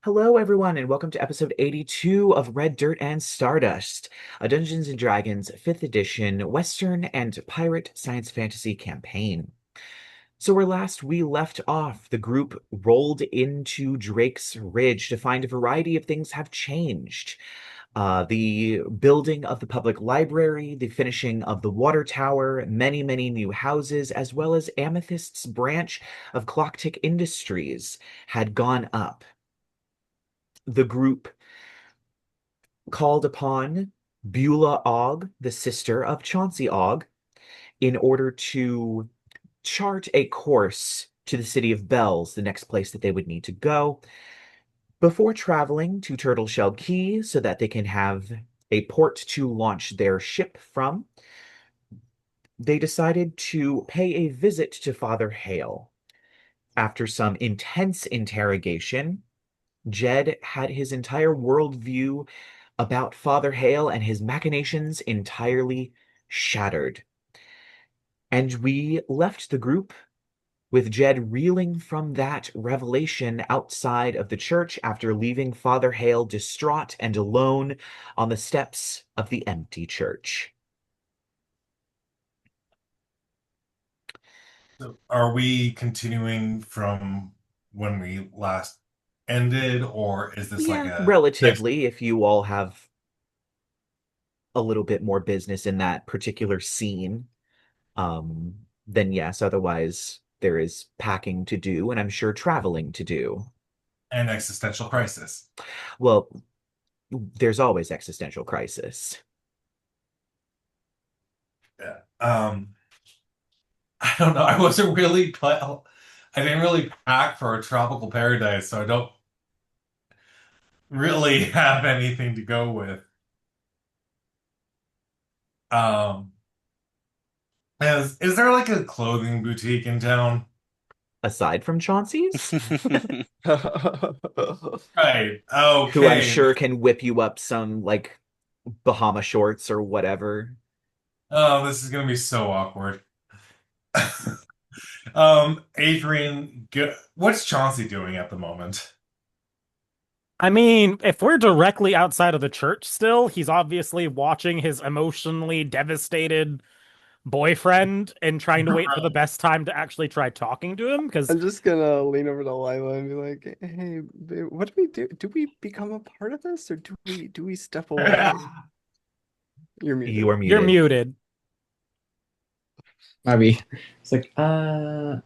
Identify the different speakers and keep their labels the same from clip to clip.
Speaker 1: Hello, everyone, and welcome to episode 82 of Red Dirt and Stardust, a Dungeons and Dragons 5th edition Western and pirate science fantasy campaign. So, where last we left off, the group rolled into Drake's Ridge to find a variety of things have changed. The building of the public library, the finishing of the water tower, many, many new houses, as well as Amethyst's branch of Clocktick Industries had gone up. The group called upon Beulah Ogg, the sister of Chauncey Ogg, in order to chart a course to the city of Bells, the next place that they would need to go, before traveling to Turtle Shell Quay so that they can have a port to launch their ship from. They decided to pay a visit to Father Hale. After some intense interrogation, Jed had his entire worldview about Father Hale and his machinations entirely shattered. And we left the group with Jed reeling from that revelation outside of the church after leaving Father Hale distraught and alone on the steps of the empty church.
Speaker 2: So are we continuing from when we last ended, or is this like
Speaker 1: Yeah,
Speaker 2: a next?
Speaker 1: relatively, if you all have a little bit more business in that particular scene, then yes, otherwise there is packing to do and I'm sure traveling to do.
Speaker 2: An existential crisis?
Speaker 1: Well, there's always existential crisis.
Speaker 2: Yeah. I don't know. I wasn't really I didn't really pack for a tropical paradise, so I don't really have anything to go with. Um, is there like a clothing boutique in town?
Speaker 1: Aside from Chauncey's,
Speaker 2: Right.
Speaker 1: who I'm
Speaker 2: Okay.
Speaker 1: sure can whip you up some like Bahama shorts or whatever.
Speaker 2: Oh, this is gonna be so awkward. Adrien, what's Chauncey doing at the moment?
Speaker 3: I mean, if we're directly outside of the church still, he's obviously watching his emotionally devastated boyfriend and trying to wait for the best time to actually try talking to him. Because,
Speaker 4: I'm just gonna lean over to Lyla and be like, "Hey, babe, what do we do? Do we become a part of this, or do we step away?" You're
Speaker 1: You
Speaker 4: muted.
Speaker 1: are
Speaker 3: you're
Speaker 1: muted.
Speaker 3: muted.
Speaker 5: Maybe it's like, I'm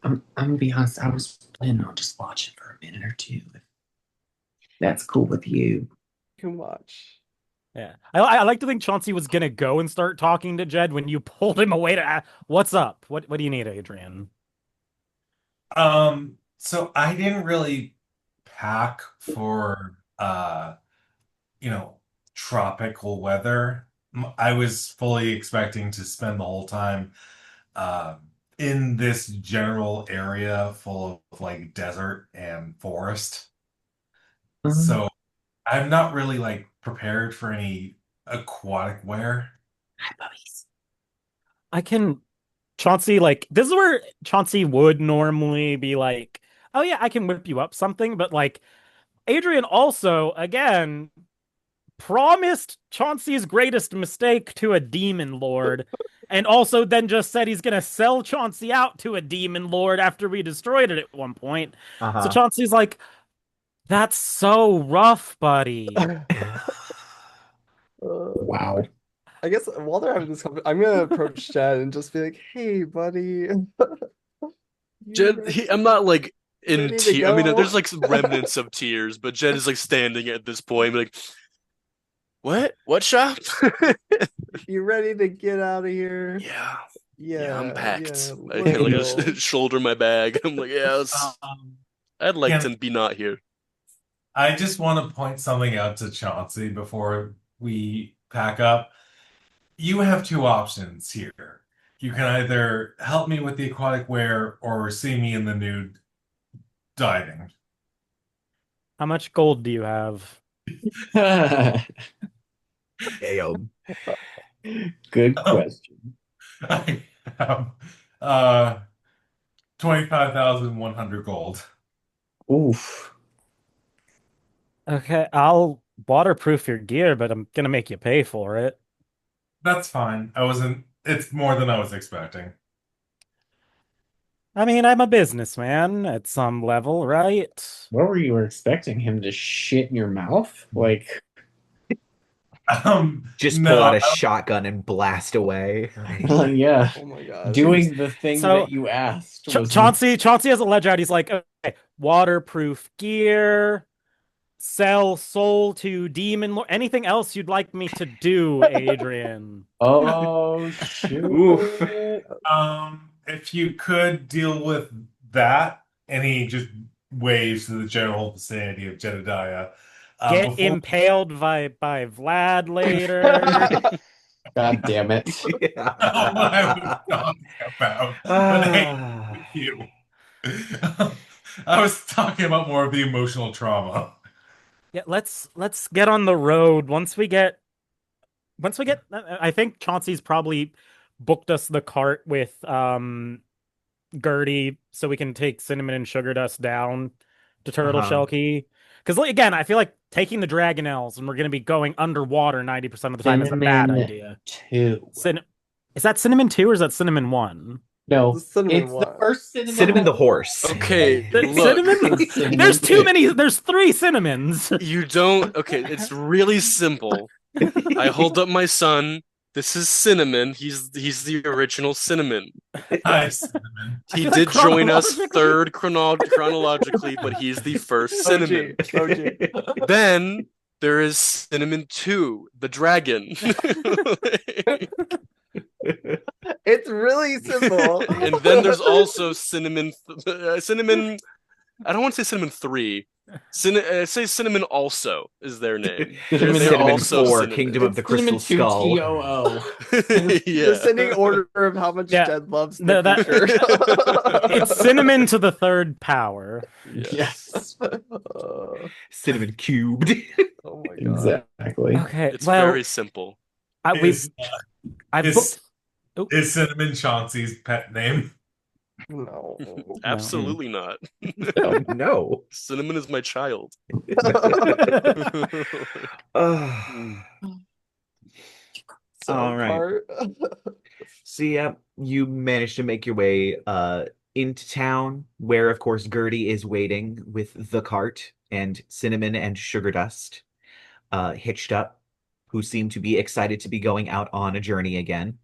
Speaker 5: gonna be honest, I was planning on just watching for a minute or two, if that's cool with you.
Speaker 4: You can watch.
Speaker 3: Yeah, I like to think Chauncey was gonna go and start talking to Jed when you pulled him away to what's up? What do you need, Adrian?
Speaker 2: So I didn't really pack for you know, tropical weather. I was fully expecting to spend the whole time uh in this general area full of like desert and forest.
Speaker 5: Um,
Speaker 2: So I'm not really like prepared for any aquatic wear.
Speaker 5: Hi, puppies.
Speaker 3: I can Chauncey, like, this is where Chauncey would normally be like, oh yeah, I can whip you up something, but like Adrian also, again, promised Chauncey's greatest mistake to a demon lord, and also then just said he's gonna sell Chauncey out to a demon lord after we destroyed it at one point. So
Speaker 1: Uh-huh.
Speaker 3: Chauncey's like, that's so rough, buddy.
Speaker 4: Uh,
Speaker 5: Wow.
Speaker 4: I guess while they're having this conversation, I'm gonna approach Chad and just be like, "Hey, buddy, you
Speaker 6: Jed, I'm not like in
Speaker 4: ready to
Speaker 6: tears. I mean,
Speaker 4: go?
Speaker 6: there's like some remnants of tears, but Jed is like standing at this point, like, what? What shop?
Speaker 4: You ready to get out of here?"
Speaker 6: Yeah, yeah, I'm
Speaker 4: Yeah,
Speaker 6: packed.
Speaker 4: yeah,
Speaker 6: I
Speaker 4: let's
Speaker 6: kind of like
Speaker 4: go.
Speaker 6: just shoulder my bag. I'm like, yeah,
Speaker 2: Um,
Speaker 6: I'd like
Speaker 2: can
Speaker 6: to be not here.
Speaker 2: I just want to point something out to Chauncey before we pack up. You have two options here. You can either help me with the aquatic wear or see me in the nude diving.
Speaker 3: How much gold do you have?
Speaker 1: Damn.
Speaker 5: Good question.
Speaker 2: I have uh 25,100 gold.
Speaker 5: Oof.
Speaker 3: Okay, I'll waterproof your gear, but I'm gonna make you pay for it.
Speaker 2: That's fine. I wasn't. It's more than I was expecting.
Speaker 3: I mean, I'm a businessman at some level, right?
Speaker 5: What were you expecting him to shit in your mouth? Like,
Speaker 1: Just pull
Speaker 2: No.
Speaker 1: out a shotgun and blast away.
Speaker 5: yeah,
Speaker 4: Oh my god.
Speaker 5: doing the thing
Speaker 3: So
Speaker 5: that you asked
Speaker 3: Ch
Speaker 5: was
Speaker 3: Chauncey has a ledger out. He's like, okay, waterproof gear, sell soul to demon lord. Anything else you'd like me to do, Adrien?
Speaker 5: oh
Speaker 1: Oof.
Speaker 5: shit.
Speaker 2: If you could deal with that, and he just waves to the general vicinity of Jedidiah.
Speaker 3: Get
Speaker 2: Before
Speaker 3: impaled by Vlad later.
Speaker 5: God damn it.
Speaker 1: Yeah.
Speaker 2: what I was talking about. But hey,
Speaker 1: Ah.
Speaker 2: you. I was talking about more of the emotional trauma.
Speaker 3: Yeah, let's get on the road. I think Chauncey's probably booked us the cart with Gertie so we can take Cinnamon and Sugar Dust down to Turtle
Speaker 1: Uh-huh.
Speaker 3: Shell Quay. Because again, I feel like taking the Dragonelles and we're going to be going underwater 90% of the time is a bad
Speaker 5: Cinnamon
Speaker 3: idea.
Speaker 5: 2.
Speaker 3: Is that Cinnamon 2 or is that Cinnamon 1?
Speaker 5: No,
Speaker 4: The cinnamon
Speaker 5: it's the
Speaker 4: one.
Speaker 5: first cinnamon.
Speaker 1: Cinnamon the horse.
Speaker 6: Okay, look,
Speaker 3: Cinnamon? There's too many. There's 3 cinnamons.
Speaker 6: you don't. Okay, it's really simple. I hold up my son. This is Cinnamon. He's the original Cinnamon.
Speaker 2: Hi, Cinnamon.
Speaker 3: I
Speaker 6: He
Speaker 3: feel like
Speaker 6: did join us
Speaker 3: chronologically-
Speaker 6: third chronologically, but he's the first Cinnamon.
Speaker 4: OG.
Speaker 6: Then there is Cinnamon 2, the dragon.
Speaker 4: It's really simple.
Speaker 6: And then there's also Cinnamon I don't want to say Cinnamon 3. Say Cinnamon also is their name.
Speaker 5: Cinnamon
Speaker 6: They're
Speaker 1: Cinnamon
Speaker 6: also
Speaker 1: 4,
Speaker 6: Cinnamon.
Speaker 1: Kingdom of the
Speaker 5: Cinnamon
Speaker 1: Crystal
Speaker 5: 2
Speaker 1: Skull.
Speaker 5: TOO.
Speaker 6: Yeah.
Speaker 4: Descending order of how much
Speaker 3: Yeah.
Speaker 4: Jed loves
Speaker 3: No,
Speaker 4: the
Speaker 3: that-
Speaker 4: creature.
Speaker 3: It's Cinnamon to the 3rd power.
Speaker 5: Yes,
Speaker 1: Cinnamon cubed.
Speaker 4: Oh my god.
Speaker 5: exactly.
Speaker 3: Okay,
Speaker 6: It's
Speaker 3: well,
Speaker 6: very simple.
Speaker 2: Is,
Speaker 3: I've
Speaker 2: is,
Speaker 3: booked.
Speaker 2: is Cinnamon Chauncey's pet name?
Speaker 4: No.
Speaker 6: Absolutely not.
Speaker 1: No.
Speaker 6: Cinnamon is my child.
Speaker 1: Ugh.
Speaker 4: So
Speaker 1: All right.
Speaker 4: part.
Speaker 1: So yeah, you managed to make your way into town, where of course Gertie is waiting with the cart and Cinnamon and Sugar Dust hitched up, who seem to be excited to be going out on a journey again.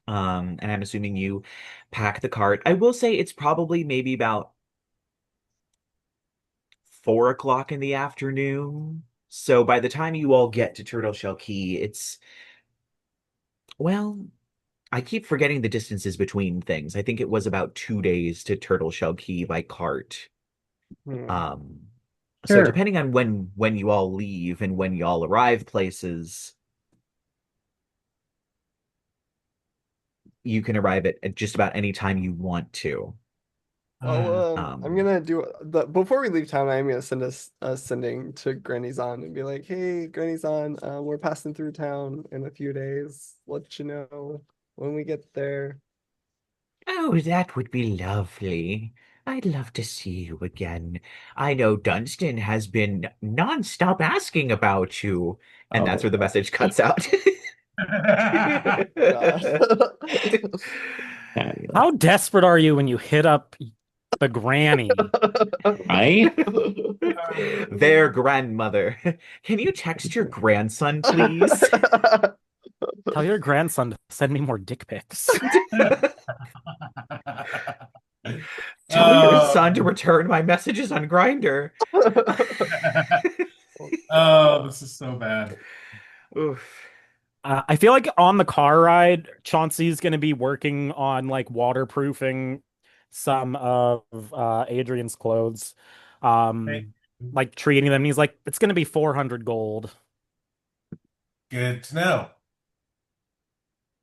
Speaker 1: And I'm assuming you pack the cart. I will say it's probably maybe about 4 o'clock in the afternoon. So by the time you all get to Turtle Shell Quay, well, I keep forgetting the distances between things. I think it was about 2 days to Turtle Shell Quay by cart. Um, so
Speaker 5: Sure.
Speaker 1: depending on when you all leave and when you all arrive places, you can arrive at just about any time you want to.
Speaker 4: Oh,
Speaker 1: Um,
Speaker 4: I'm gonna do the before we leave town. I'm gonna send a sending to Granny Zann and be like, "Hey, Granny Zann, we're passing through town in a few days. Let you know when we get there."
Speaker 1: Oh, that would be lovely. I'd love to see you again. I know Dunstan has been nonstop asking about you. And that's
Speaker 5: Oh.
Speaker 1: where the message cuts out.
Speaker 4: God.
Speaker 3: How desperate are you when you hit up the granny?
Speaker 5: Right?
Speaker 1: Their grandmother. Can you text your grandson, please?
Speaker 3: Tell your grandson to send me more dick pics.
Speaker 1: Tell your son to return my messages on Grindr.
Speaker 2: Oh, this is so bad.
Speaker 1: Oof.
Speaker 3: I feel like on the car ride, Chauncey's going to be working on like waterproofing some of Adrian's clothes,
Speaker 2: Hey,
Speaker 3: like treating them. He's like, it's going to be 400 gold.
Speaker 2: good to know.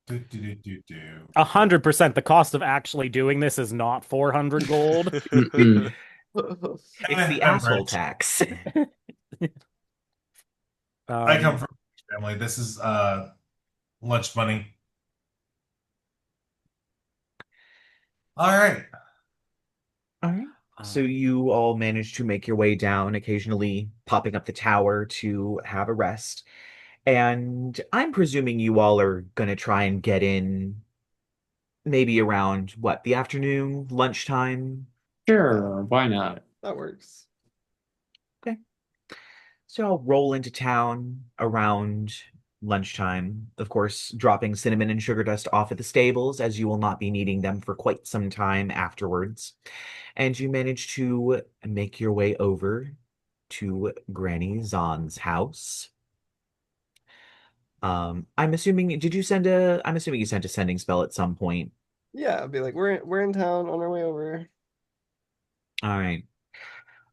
Speaker 2: Do, do, do, do, do.
Speaker 3: 100%. The cost of actually doing this is not 400 gold.
Speaker 5: Mm-mm.
Speaker 1: It's the asshole tax.
Speaker 2: I come from a family. This is lunch money. All right.
Speaker 1: All right. So you all manage to make your way down, occasionally popping up the tower to have a rest. And I'm presuming you all are gonna try and get in maybe around what, the afternoon, lunchtime?
Speaker 5: Sure, why not?
Speaker 4: That works.
Speaker 1: Okay. So I'll roll into town around lunchtime, of course, dropping cinnamon and sugar dust off at the stables, as you will not be needing them for quite some time afterwards. And you manage to make your way over to Granny Zann's house. I'm assuming you sent a sending spell at some point.
Speaker 4: Yeah, I'd be like, we're in town on our way over.
Speaker 1: All right.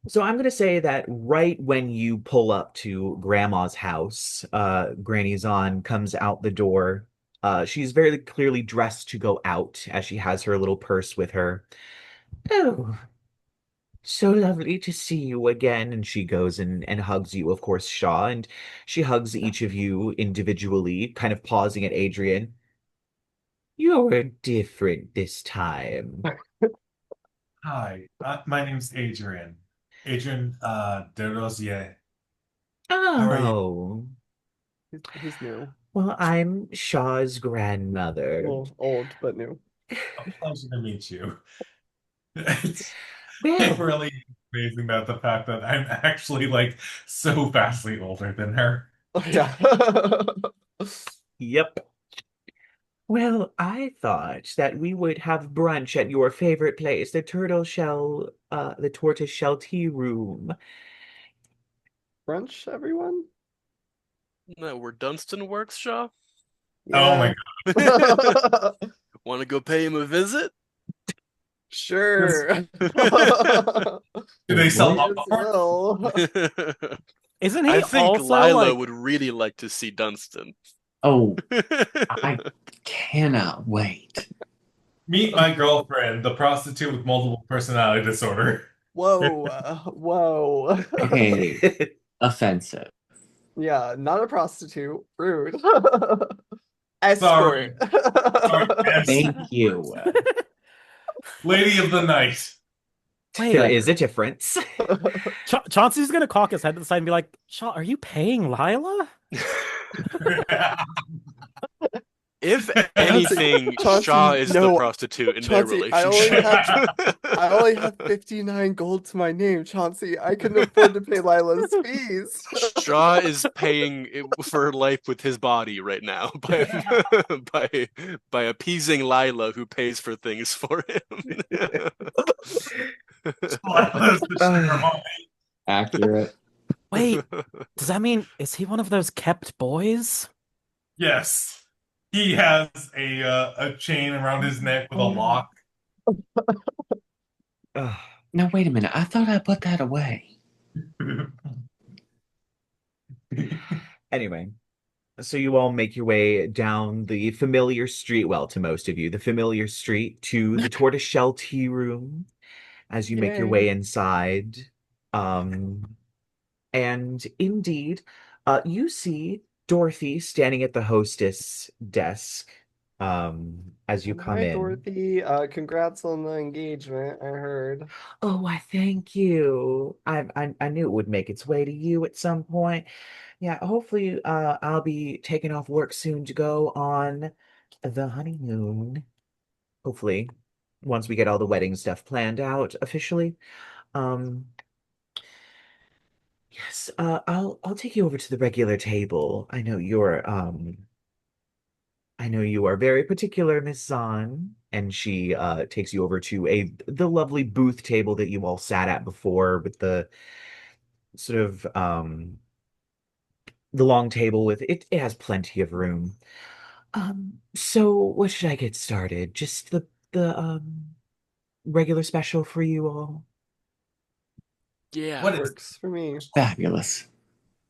Speaker 1: So I'm gonna say that right when you pull up to Grandma's house, Granny Zann comes out the door. She's very clearly dressed to go out as she has her little purse with her. Oh, so lovely to see you again. And she goes and hugs you, of course, Shaw, and she hugs each of you individually, kind of pausing at Adrien. You're different this time.
Speaker 2: Hi, my name's Adrien. Adrien, Derosiers. How are you?
Speaker 1: Oh,
Speaker 4: He's new.
Speaker 1: well, I'm Shaw's grandmother.
Speaker 4: Well, old, but new.
Speaker 2: A pleasure to meet you. It's
Speaker 1: Well,
Speaker 2: really amazing about the fact that I'm actually like so vastly older than her.
Speaker 4: Oh, yeah.
Speaker 1: yep. Well, I thought that we would have brunch at your favorite place, the Tortoise Shell Tea Room.
Speaker 4: Brunch, everyone?
Speaker 6: No, where Dunstan works, Shaw?
Speaker 2: Oh my
Speaker 4: Yeah.
Speaker 6: Want to go pay him a visit?
Speaker 4: Sure.
Speaker 2: God. Do they sell
Speaker 4: May as
Speaker 2: alcohol?
Speaker 4: well.
Speaker 3: Isn't
Speaker 6: I
Speaker 3: he
Speaker 6: think
Speaker 3: also
Speaker 6: Lyla
Speaker 3: like
Speaker 6: would really like to see Dunstan.
Speaker 5: Oh, I cannot wait.
Speaker 2: Meet my girlfriend, the prostitute with multiple personality disorder.
Speaker 4: Whoa. Whoa.
Speaker 5: Hey, offensive.
Speaker 4: Yeah, not a prostitute. Rude.
Speaker 2: Sorry.
Speaker 4: Escort.
Speaker 2: Sorry,
Speaker 5: Thank you.
Speaker 2: Lady of the night.
Speaker 3: wait,
Speaker 1: There is a difference.
Speaker 3: Chauncey's gonna cock his head to the side and be like, Shaw, are you paying Lyla?
Speaker 6: If anything,
Speaker 4: Chauncey,
Speaker 6: Shaw is the
Speaker 4: no,
Speaker 6: prostitute in their
Speaker 4: Chauncey, I only
Speaker 6: relationship.
Speaker 4: I only have 59 gold to my name, Chauncey. I couldn't afford to pay Lila's fees.
Speaker 6: Shaw is paying for life with his body right now by appeasing Lyla, who pays for things for him.
Speaker 2: Lila's the sugar mommy.
Speaker 5: Accurate.
Speaker 3: Wait, does that mean is he one of those kept boys?
Speaker 2: Yes. He has a chain around his neck with a lock.
Speaker 1: Ugh.
Speaker 5: Now, wait a minute. I thought I put that away.
Speaker 1: Anyway, so you all make your way down the familiar street, well, to most of you, the familiar street to the Tortoise Shell Tea Room as you make your way
Speaker 4: Yay.
Speaker 1: inside. Um, and indeed, you see Dorothy standing at the hostess desk, as you come
Speaker 4: Hi,
Speaker 1: in.
Speaker 4: Dorothy. Congrats on the engagement, I heard.
Speaker 1: Oh, why, thank you. I knew it would make its way to you at some point. Yeah, hopefully, I'll be taking off work soon to go on the honeymoon. Hopefully, once we get all the wedding stuff planned out officially. Um, yes, I'll take you over to the regular table. I know you are very particular, Miss Zahn. And she takes you over to the lovely booth table that you all sat at before with the sort of the long table with it has plenty of room. So what should I get started? Just the regular special for you all?
Speaker 6: Yeah.
Speaker 2: What is
Speaker 4: Works for me.
Speaker 5: Fabulous.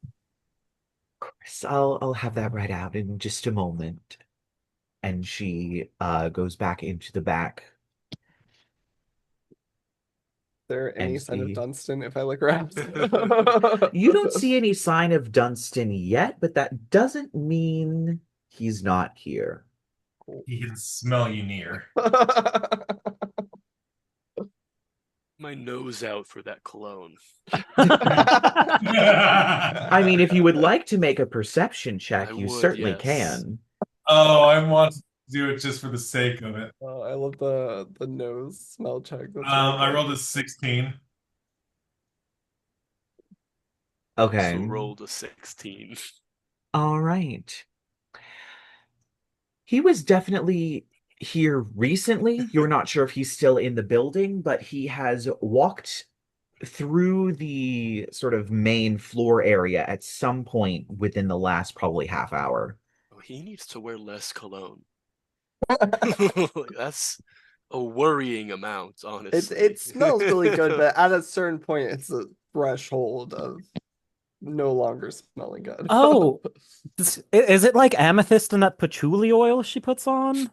Speaker 1: Of course, I'll have that right out in just a moment. And she goes back into the back
Speaker 4: There any
Speaker 1: and
Speaker 4: sign of
Speaker 1: the
Speaker 4: Dunstan if I look around?
Speaker 1: you don't see any sign of Dunstan yet, but that doesn't mean he's not here.
Speaker 2: he can smell you near?
Speaker 6: my nose out for that cologne.
Speaker 1: I mean, if you would like to make a perception check,
Speaker 6: I
Speaker 1: you
Speaker 6: would,
Speaker 1: certainly
Speaker 6: yes.
Speaker 1: can.
Speaker 2: Oh, I want to do it just for the sake of it.
Speaker 4: I love the nose smell check. That's really
Speaker 2: I
Speaker 4: good.
Speaker 2: rolled a 16.
Speaker 1: Okay.
Speaker 6: Also rolled a 16.
Speaker 1: All right. He was definitely here recently. You're not sure if he's still in the building, but he has walked through the sort of main floor area at some point within the last probably half hour.
Speaker 6: Oh, he needs to wear less cologne. That's a worrying amount, honestly.
Speaker 4: It smells really good, but at a certain point, it's a threshold of no longer smelling good.
Speaker 3: Oh, is it like amethyst and that patchouli oil she puts on?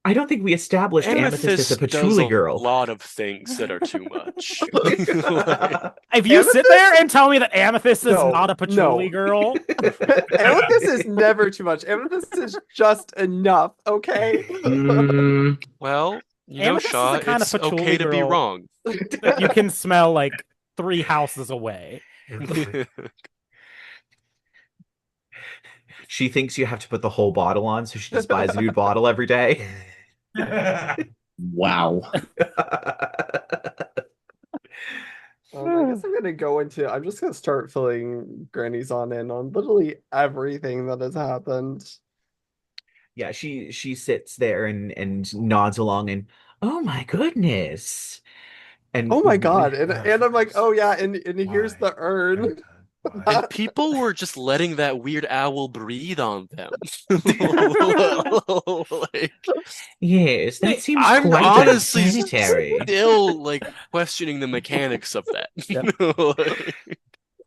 Speaker 1: I don't think we established Amethyst as a
Speaker 6: does
Speaker 1: patchouli
Speaker 6: a
Speaker 1: girl.
Speaker 6: lot of things that are too much.
Speaker 3: If you sit there and tell me that amethyst is
Speaker 4: No,
Speaker 3: not a patchouli
Speaker 4: no.
Speaker 3: girl,
Speaker 4: Amethyst is never too much. Amethyst is just enough, okay?
Speaker 6: Well, you know,
Speaker 3: Amethyst is
Speaker 6: Shaw,
Speaker 3: the kind of
Speaker 6: it's
Speaker 3: patchouli
Speaker 6: okay to be
Speaker 3: girl.
Speaker 6: wrong.
Speaker 3: you can smell like 3 houses away.
Speaker 1: She thinks you have to put the whole bottle on, so she just buys a new bottle every day.
Speaker 5: Wow.
Speaker 4: I guess I'm just gonna start filling Granny's on in on literally everything that has happened.
Speaker 1: Yeah, she sits there and nods along and, oh my goodness. And
Speaker 4: Oh my god. And I'm like, oh yeah, and here's the urn.
Speaker 6: And people were just letting that weird owl breathe on them. Like,
Speaker 1: yes, that seems
Speaker 6: I'm
Speaker 1: quite
Speaker 6: honestly
Speaker 1: unsanitary.
Speaker 6: still like questioning the mechanics of that. Like,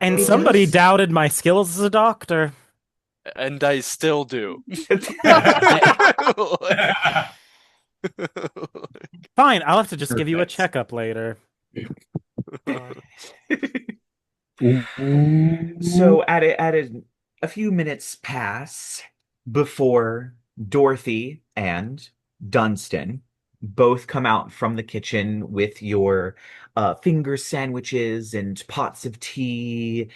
Speaker 3: And somebody doubted my skills as a doctor.
Speaker 6: and I still do.
Speaker 3: Fine, I'll have to just give you a
Speaker 5: Perfect.
Speaker 3: checkup later.
Speaker 1: So at a few minutes pass before Dorothy and Dunstan both come out from the kitchen with your finger sandwiches and pots of tea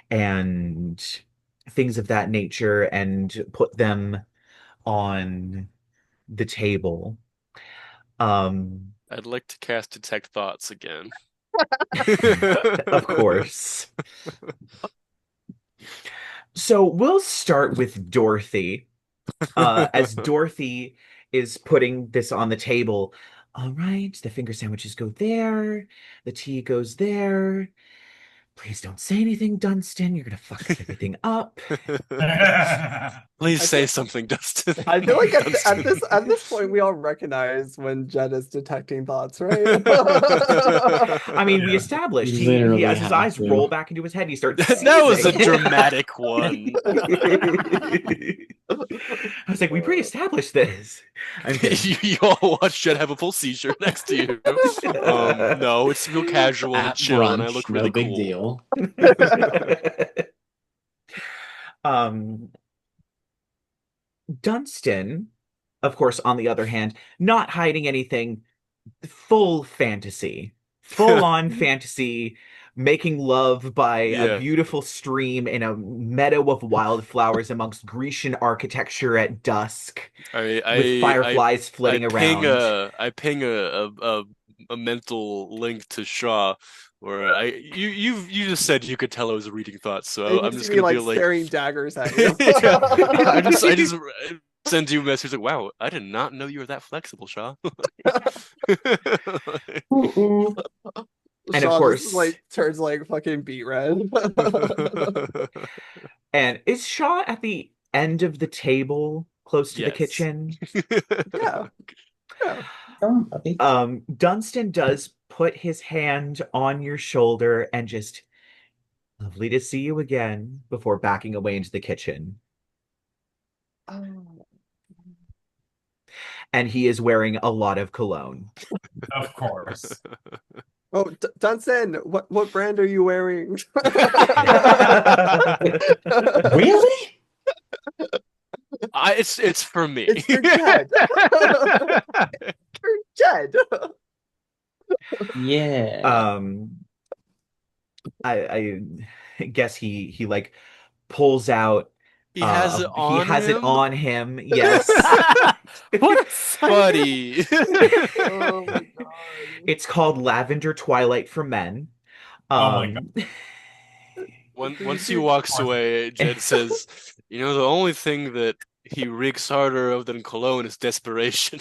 Speaker 1: and things of that nature and put them on the table.
Speaker 6: I'd like to cast Detect Thoughts again.
Speaker 1: Of course. So we'll start with Dorothy. As Dorothy is putting this on the table. All right, the finger sandwiches go there. The tea goes there. Please don't say anything, Dunstan. You're gonna fuck everything up.
Speaker 6: Please say something, Dustin.
Speaker 4: I feel like at
Speaker 6: Dunstan.
Speaker 4: this point we all recognize when Jed is detecting thoughts, right?
Speaker 1: I mean, we established he
Speaker 5: Literally
Speaker 1: has his
Speaker 5: have
Speaker 1: eyes
Speaker 5: to.
Speaker 1: roll back into his head. He starts.
Speaker 6: That was a
Speaker 1: sneezing.
Speaker 6: dramatic one.
Speaker 1: I was like, we pre-established this. I'm kidding.
Speaker 6: You all watch Jed have a full seizure next to you. No, it's real casual and
Speaker 5: At
Speaker 6: chill,
Speaker 5: brunch,
Speaker 6: and I look
Speaker 5: no
Speaker 6: really
Speaker 5: big
Speaker 6: cool.
Speaker 5: deal.
Speaker 1: Dunstan, of course, on the other hand, not hiding anything, full fantasy, full-on fantasy, making love by
Speaker 6: Yeah.
Speaker 1: a beautiful stream in a meadow of wildflowers amongst Grecian architecture at dusk, with fireflies flitting around.
Speaker 6: I ping a mental link to Shaw where you just said you could tell I was reading thoughts, so
Speaker 4: And
Speaker 6: I'm
Speaker 4: you
Speaker 6: just
Speaker 4: see me
Speaker 6: gonna be
Speaker 4: like
Speaker 6: like
Speaker 4: staring daggers at you.
Speaker 6: I just send you a message like, wow, I did not know you were that flexible, Shaw.
Speaker 1: And of
Speaker 4: Shaw
Speaker 1: course-
Speaker 4: just, like turns like fucking beet red.
Speaker 1: And is Shaw at the end of the table, close to the
Speaker 6: Yes.
Speaker 1: kitchen?
Speaker 4: Yeah. Yeah.
Speaker 5: Come on, puppy.
Speaker 1: Dunstan does put his hand on your shoulder and just, lovely to see you again, before backing away into the kitchen.
Speaker 4: Oh.
Speaker 1: And he is wearing a lot of cologne.
Speaker 2: Of course.
Speaker 4: Oh, Dunstan, what brand are you wearing?
Speaker 5: Really?
Speaker 6: It's for me.
Speaker 4: It's for Jed. For Jed.
Speaker 5: Yeah.
Speaker 1: Um, I guess he like pulls out
Speaker 6: He has it
Speaker 1: he
Speaker 6: on
Speaker 1: has it
Speaker 6: him,
Speaker 1: on him. Yes.
Speaker 3: What a psycho.
Speaker 6: buddy.
Speaker 4: Oh my god.
Speaker 1: It's called Lavender Twilight for Men.
Speaker 2: Oh my God.
Speaker 1: Um,
Speaker 6: Once he walks away, Jed says, "You know, the only thing that he reeks harder of than cologne is desperation."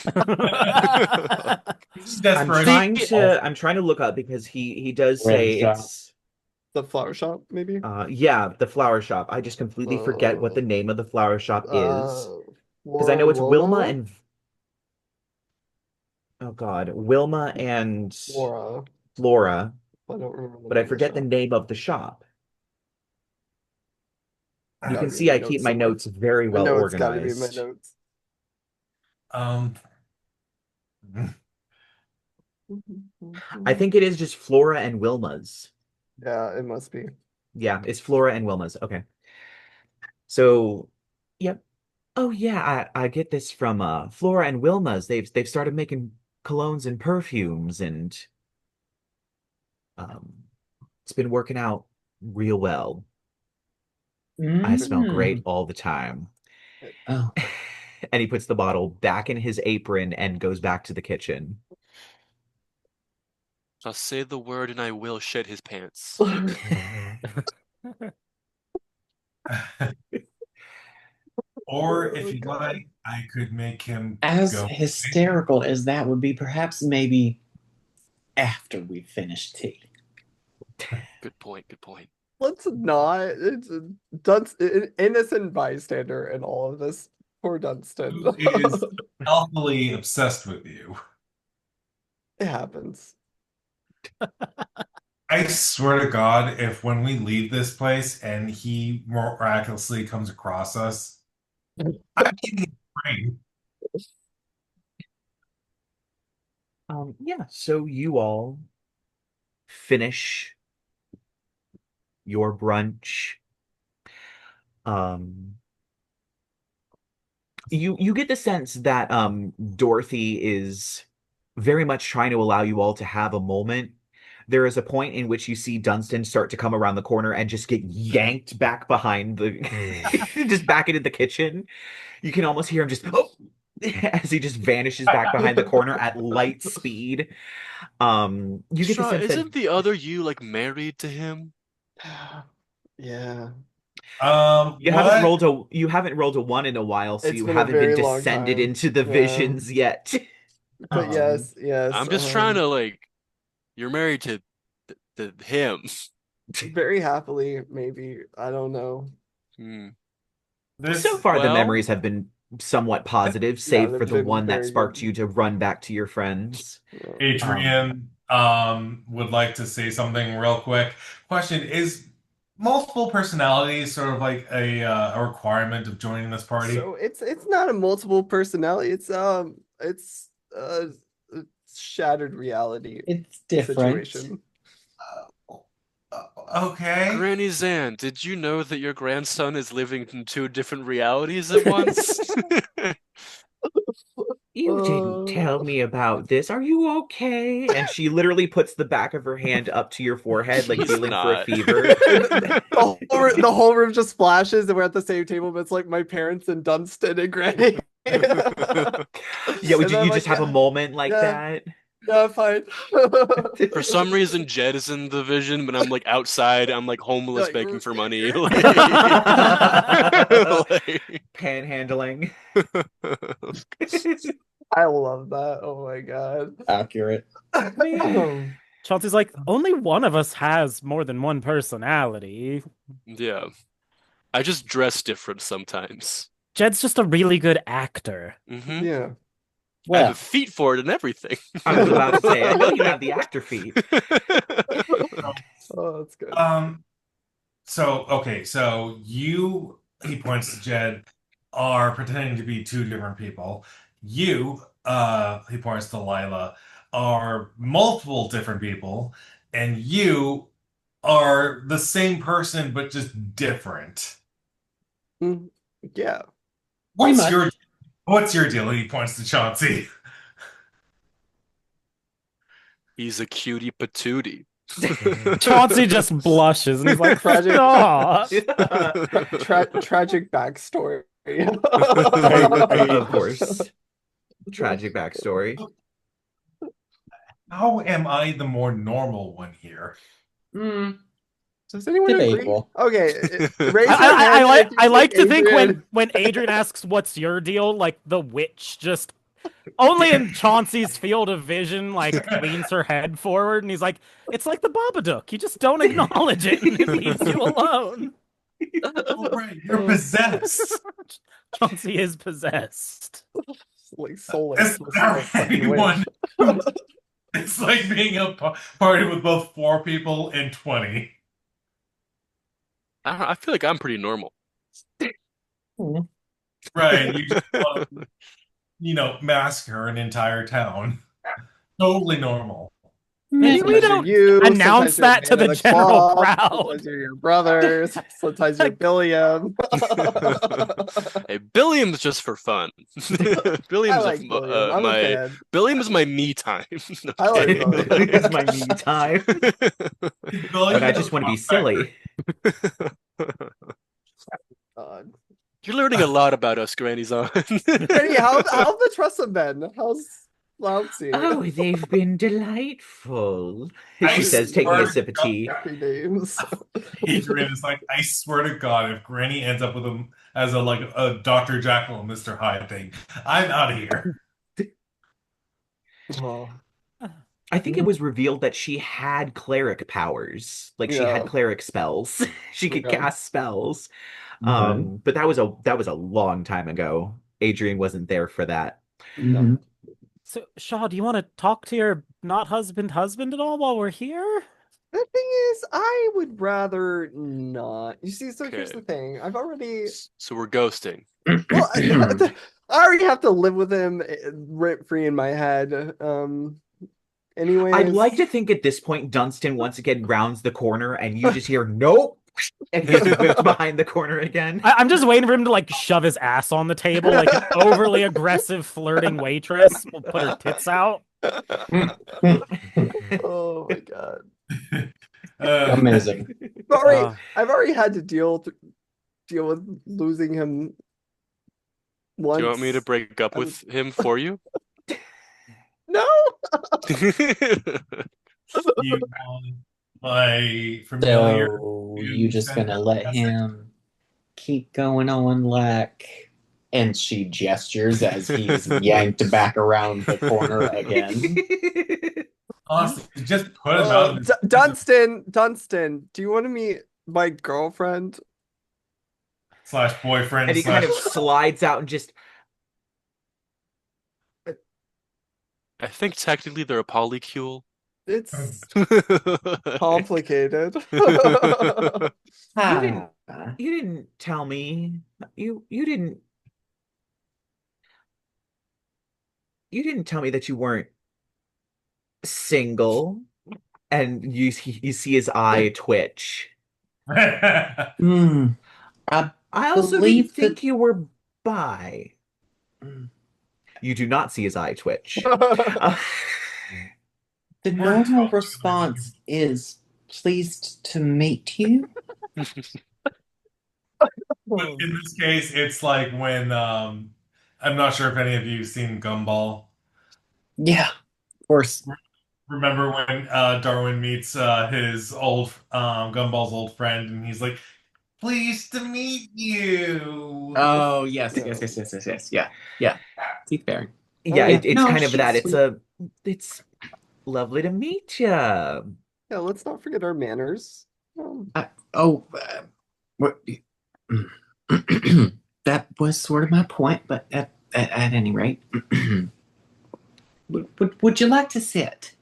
Speaker 2: This is desperation.
Speaker 1: I'm trying to look up because he does
Speaker 5: Red
Speaker 1: say
Speaker 5: shop.
Speaker 1: it's
Speaker 4: The flower shop, maybe?
Speaker 1: yeah, the flower shop. I just completely forget what the
Speaker 4: Uh,
Speaker 1: name of the flower shop is because I
Speaker 4: Flora
Speaker 1: know
Speaker 4: and
Speaker 1: it's Wilma
Speaker 4: Wilma?
Speaker 1: and oh God, Wilma and
Speaker 4: Flora.
Speaker 1: Flora,
Speaker 4: I don't remember the
Speaker 1: but I
Speaker 4: name of the
Speaker 1: forget the
Speaker 4: shop.
Speaker 1: name of the shop. You can
Speaker 4: Gotta be in
Speaker 1: see
Speaker 4: my
Speaker 1: I keep
Speaker 4: notes
Speaker 1: my
Speaker 4: somewhere.
Speaker 1: notes very
Speaker 4: I
Speaker 1: well
Speaker 4: know it's gotta be in my
Speaker 1: organized.
Speaker 4: notes.
Speaker 2: Um,
Speaker 1: I think it is just Flora and Wilma's.
Speaker 4: Yeah, it must be.
Speaker 1: Yeah, it's Flora and Wilma's. Okay. So, yep. Oh yeah, I get this from Flora and Wilma's. They've started making colognes and perfumes and um it's been working out real well. I
Speaker 4: Good.
Speaker 1: smell great
Speaker 5: Mm.
Speaker 1: all the time.
Speaker 5: Oh.
Speaker 1: And he puts the bottle back in his apron and goes back to the kitchen.
Speaker 6: Just say the word and I will shed his pants.
Speaker 2: or if
Speaker 4: Oh
Speaker 2: you'd
Speaker 4: god.
Speaker 2: like, I could make him
Speaker 5: As
Speaker 2: go.
Speaker 5: hysterical as that would be, perhaps maybe after we finish tea.
Speaker 6: Good point, good point.
Speaker 4: Let's not. It's an innocent bystander in all of this. Poor Dunstan.
Speaker 2: Who is healthily obsessed with you.
Speaker 4: It happens.
Speaker 2: I swear to God, if when we leave this place and he miraculously comes across us, I'm getting afraid.
Speaker 1: Yeah, so you all finish your brunch. Um, you get the sense that Dorothy is very much trying to allow you all to have a moment. There is a point in which you see Dunstan start to come around the corner and just get yanked back behind the just back into the kitchen. You can almost hear him just as he just vanishes back behind the corner at light speed. You get the
Speaker 6: Straw,
Speaker 1: sense that
Speaker 6: isn't the other you like married to him?
Speaker 4: Yeah.
Speaker 2: What?
Speaker 1: you haven't rolled a one in a while, so
Speaker 4: It's
Speaker 1: you
Speaker 4: been a
Speaker 1: haven't been
Speaker 4: very long
Speaker 1: descended
Speaker 4: time.
Speaker 1: into the
Speaker 4: Yeah.
Speaker 1: visions yet.
Speaker 4: But
Speaker 2: Um,
Speaker 4: yes, yes.
Speaker 6: I'm just trying to like, you're married to him.
Speaker 4: Very happily, maybe. I don't know.
Speaker 6: Hmm.
Speaker 1: So
Speaker 2: this
Speaker 1: far, the
Speaker 6: Well,
Speaker 1: memories have been somewhat positive,
Speaker 4: Yeah,
Speaker 1: save for
Speaker 4: they've
Speaker 1: the
Speaker 4: been
Speaker 1: one that
Speaker 4: very
Speaker 1: sparked
Speaker 4: good.
Speaker 1: you to run back to your friends. Um,
Speaker 2: Adrian would like to say something real quick. Question, is multiple personalities sort of like a requirement of joining this party?
Speaker 4: So it's not a multiple personality. It's a shattered reality
Speaker 5: It's different.
Speaker 4: situation.
Speaker 2: Okay.
Speaker 6: Granny Zann, did you know that your grandson is living in two different realities at once?
Speaker 1: You didn't tell
Speaker 4: Uh,
Speaker 1: me about this. Are you okay? And she literally puts the back of her hand up to your forehead, like
Speaker 6: He's
Speaker 1: feeling for a
Speaker 6: not.
Speaker 1: fever.
Speaker 4: and the whole room just flashes, and we're at the same table, but it's like my parents and Dunstan and Granny.
Speaker 1: Yeah,
Speaker 4: And then I'm
Speaker 1: you just
Speaker 4: like,
Speaker 1: have a
Speaker 4: yeah,
Speaker 1: moment like
Speaker 4: yeah,
Speaker 1: that?
Speaker 4: yeah, fine.
Speaker 6: For some reason, Jed is in the vision, but I'm like outside. I'm like homeless,
Speaker 4: Like,
Speaker 6: begging for money.
Speaker 1: Panhandling.
Speaker 4: I love that. Oh my god.
Speaker 5: Accurate.
Speaker 3: Chauncey's like, only one of us has more than one personality.
Speaker 6: Yeah, I just dress different sometimes.
Speaker 3: Jed's just a really good actor.
Speaker 4: Yeah.
Speaker 6: I have
Speaker 5: Well,
Speaker 6: a feat for it and everything.
Speaker 1: I was about to say, I know you have the actor feat.
Speaker 4: Oh, that's good.
Speaker 2: So okay, so you, he points to Jed, are pretending to be two different people. You, he points to Lyla, are multiple different people, and you are the same person but just different.
Speaker 4: Mm, yeah.
Speaker 5: pretty
Speaker 2: What's
Speaker 5: much.
Speaker 2: what's your deal? He points to Chauncey.
Speaker 6: He's a cutie patootie.
Speaker 3: Chauncey just blushes and he's like,
Speaker 4: Tragic.
Speaker 3: stop.
Speaker 4: Tragic backstory.
Speaker 1: Of course. Tragic backstory.
Speaker 2: How am I the more normal one here?
Speaker 4: Does anyone agree?
Speaker 5: Debatable.
Speaker 4: Okay, raise your hand if you
Speaker 3: I like to think
Speaker 4: Adrien-
Speaker 3: when Adrien asks what's your deal, like the witch just only in Chauncey's field of vision, like leans her head forward and he's like, it's like the Babadook. You just don't acknowledge it and it leaves you alone.
Speaker 2: Oh, right, you're possessed.
Speaker 3: Chauncey is possessed.
Speaker 4: like soulless.
Speaker 2: It's not anyone. It's like being a party with both 4 people and 20.
Speaker 6: I feel like I'm pretty normal.
Speaker 2: Right, you just want to, massacre an entire town. Totally normal.
Speaker 3: Maybe we
Speaker 4: Sometimes
Speaker 3: don't
Speaker 4: you're you,
Speaker 3: announce
Speaker 4: sometimes
Speaker 3: that
Speaker 4: you're
Speaker 3: to
Speaker 4: man
Speaker 3: the
Speaker 4: of
Speaker 3: general
Speaker 4: cloth,
Speaker 3: crowd.
Speaker 4: Sometimes you're your brothers. Sometimes you're Billiam.
Speaker 6: Hey, Billiam's just for fun.
Speaker 4: I
Speaker 6: Billiam's
Speaker 4: like Billiam. I'm a
Speaker 6: my
Speaker 4: fan.
Speaker 6: Billiam is my me time. No,
Speaker 4: I like
Speaker 6: kidding.
Speaker 4: Billiam.
Speaker 1: It's my me time. But I just want to be silly.
Speaker 4: God.
Speaker 6: You're learning a lot about us, Granny Zann.
Speaker 4: Granny, how the Tressa been? How's Chauncey?
Speaker 1: Oh, they've been delightful.
Speaker 2: I
Speaker 1: She says, taking
Speaker 2: swear
Speaker 1: a sip of
Speaker 2: to
Speaker 1: tea.
Speaker 4: Happy names.
Speaker 2: Adrien is like, I swear to God, if Granny ends up with him as a Dr. Jekyll and Mr. Hyde thing, I'm out of here.
Speaker 4: Oh,
Speaker 1: I think it was revealed that she had cleric powers. Like she
Speaker 4: Yeah.
Speaker 1: had cleric spells. She could
Speaker 4: Okay.
Speaker 1: cast spells.
Speaker 5: Mhm.
Speaker 1: But that was a long time ago. Adrien wasn't there for that.
Speaker 5: Mhm.
Speaker 3: So, Shaw, do you want to talk to your not husband at all while we're here?
Speaker 4: the thing is, I would rather not. You see, so here's
Speaker 6: Okay.
Speaker 4: the thing. I've already.
Speaker 6: So we're ghosting.
Speaker 4: Well, I already have to live with him rent free in my head. Anyways,
Speaker 1: I'd like to think at this point Dunstan once again rounds the corner and you just hear nope and gets whipped behind the corner again.
Speaker 3: I'm just waiting for him to like shove his ass on the table like an overly aggressive flirting waitress will put her tits out.
Speaker 4: Oh my God.
Speaker 5: Amazing.
Speaker 4: I've already had to deal with losing him once.
Speaker 6: Do you want me to break up with him for you?
Speaker 4: No.
Speaker 2: You want my familiar.
Speaker 5: So you just gonna let him keep going on like, and she gestures as he's yanked back around the corner again.
Speaker 2: Honestly, just put him out of his
Speaker 4: Dunstan, do you want to meet my girlfriend?
Speaker 2: / boyfriend
Speaker 1: And he kind of slides out and just
Speaker 6: I think technically they're a polycule.
Speaker 4: It's complicated.
Speaker 1: you didn't tell me. You didn't tell me that you weren't single. And you see his eye twitch.
Speaker 5: I
Speaker 1: I also didn't
Speaker 5: believe
Speaker 1: think you were bi. You do not see his eye twitch.
Speaker 5: the normal response is pleased to meet you.
Speaker 2: But in this case, it's like when I'm not sure if any of you have seen Gumball.
Speaker 5: Yeah, of course.
Speaker 2: Remember when Darwin meets his old Gumball's old friend, and he's like, "Pleased to meet you."
Speaker 5: Oh yes. Yeah. Teeth baring.
Speaker 1: Yeah,
Speaker 5: yeah.
Speaker 1: it's
Speaker 5: No,
Speaker 1: kind of
Speaker 5: she's
Speaker 1: that.
Speaker 5: sweet.
Speaker 1: It's lovely to meet you.
Speaker 4: Yeah, let's not forget our manners.
Speaker 5: What? That was sort of my point, but at any rate, would you like to sit?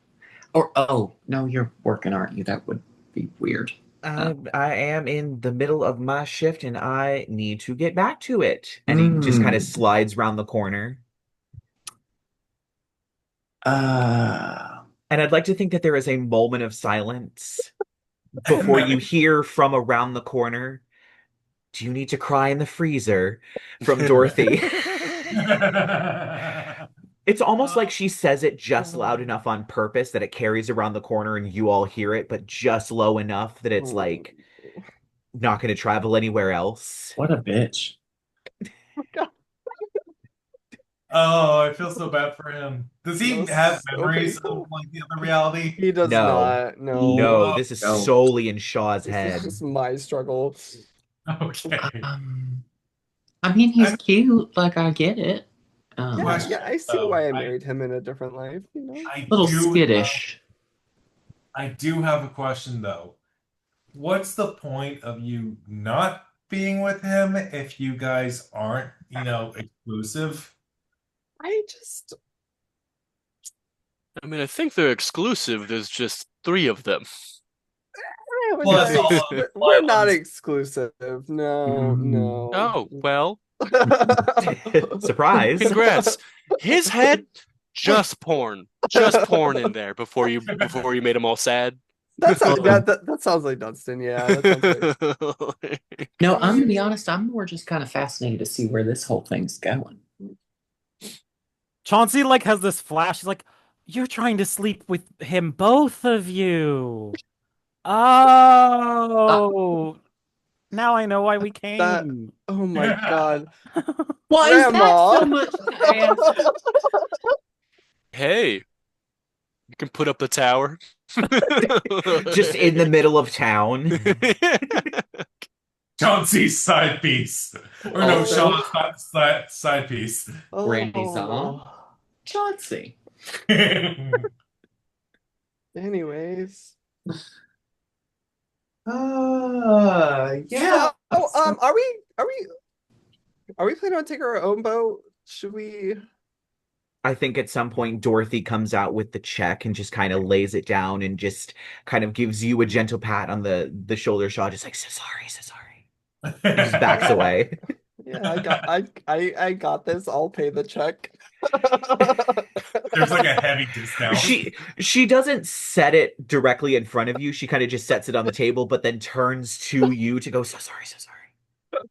Speaker 5: Or oh no, you're working, aren't you? That would be weird.
Speaker 1: I am in the middle of my shift and I need to get back to it. And he just kind of slides around the corner. And I'd like to think that there is a moment of silence before you hear from around the corner, "Do you need to cry in the freezer?" from Dorothy. It's almost like she says it just loud enough on purpose that it carries around the corner and you all hear it, but just low enough that it's like not going to travel anywhere else.
Speaker 5: What a bitch.
Speaker 2: Oh, I feel so bad for him. Does he
Speaker 4: That's
Speaker 2: have
Speaker 4: so
Speaker 2: memories of
Speaker 4: painful.
Speaker 2: like the other reality?
Speaker 4: He does
Speaker 1: No.
Speaker 4: not. No.
Speaker 1: No,
Speaker 2: Oh,
Speaker 1: this is
Speaker 5: no.
Speaker 1: solely in Shaw's
Speaker 4: This
Speaker 1: head.
Speaker 4: is just my struggle.
Speaker 2: okay.
Speaker 5: I mean, he's
Speaker 2: I'm-
Speaker 5: cute. Like, I get it.
Speaker 4: Yeah, I see
Speaker 2: though.
Speaker 4: why I married him in a different life, you know?
Speaker 2: I
Speaker 5: Little
Speaker 2: do
Speaker 5: skittish.
Speaker 2: I do have a question though. What's the point of you not being with him if you guys aren't, exclusive?
Speaker 4: I just
Speaker 6: I mean, I think they're exclusive. There's just 3 of them.
Speaker 2: Plus all of
Speaker 4: we're not
Speaker 2: Lyla's-
Speaker 4: exclusive. No, no.
Speaker 6: Oh, well,
Speaker 1: Surprise.
Speaker 6: congrats. His head, just porn in there before you made them all sad.
Speaker 4: That sounds like Dunstan, yeah. That sounds like...
Speaker 5: No, I'm gonna be honest. I'm more just kind of fascinated to see where this whole thing's going.
Speaker 3: Chauncey like has this flash. He's like, "You're trying to sleep with him, both of you." Oh, now I know why we came.
Speaker 4: Oh my god.
Speaker 5: Why
Speaker 4: Grandma.
Speaker 5: is that so much to ask?
Speaker 6: Hey, you can put up the tower.
Speaker 1: Just in the middle of town.
Speaker 2: Chauncey's side piece. Or no,
Speaker 5: Also-
Speaker 2: Shaw's side piece.
Speaker 5: Granny's on. Chauncey.
Speaker 4: Anyways.
Speaker 5: Yeah.
Speaker 4: So, are we planning on taking our own boat? Should we?
Speaker 1: I think at some point Dorothy comes out with the check and just kind of lays it down and just kind of gives you a gentle pat on the shoulder, Shaw, just like, so sorry, so sorry. Just backs away.
Speaker 4: Yeah, I got this. I'll pay the check.
Speaker 2: There's like a heavy discount.
Speaker 1: She doesn't set it directly in front of you. She kind of just sets it on the table, but then turns to you to go, so sorry, so sorry.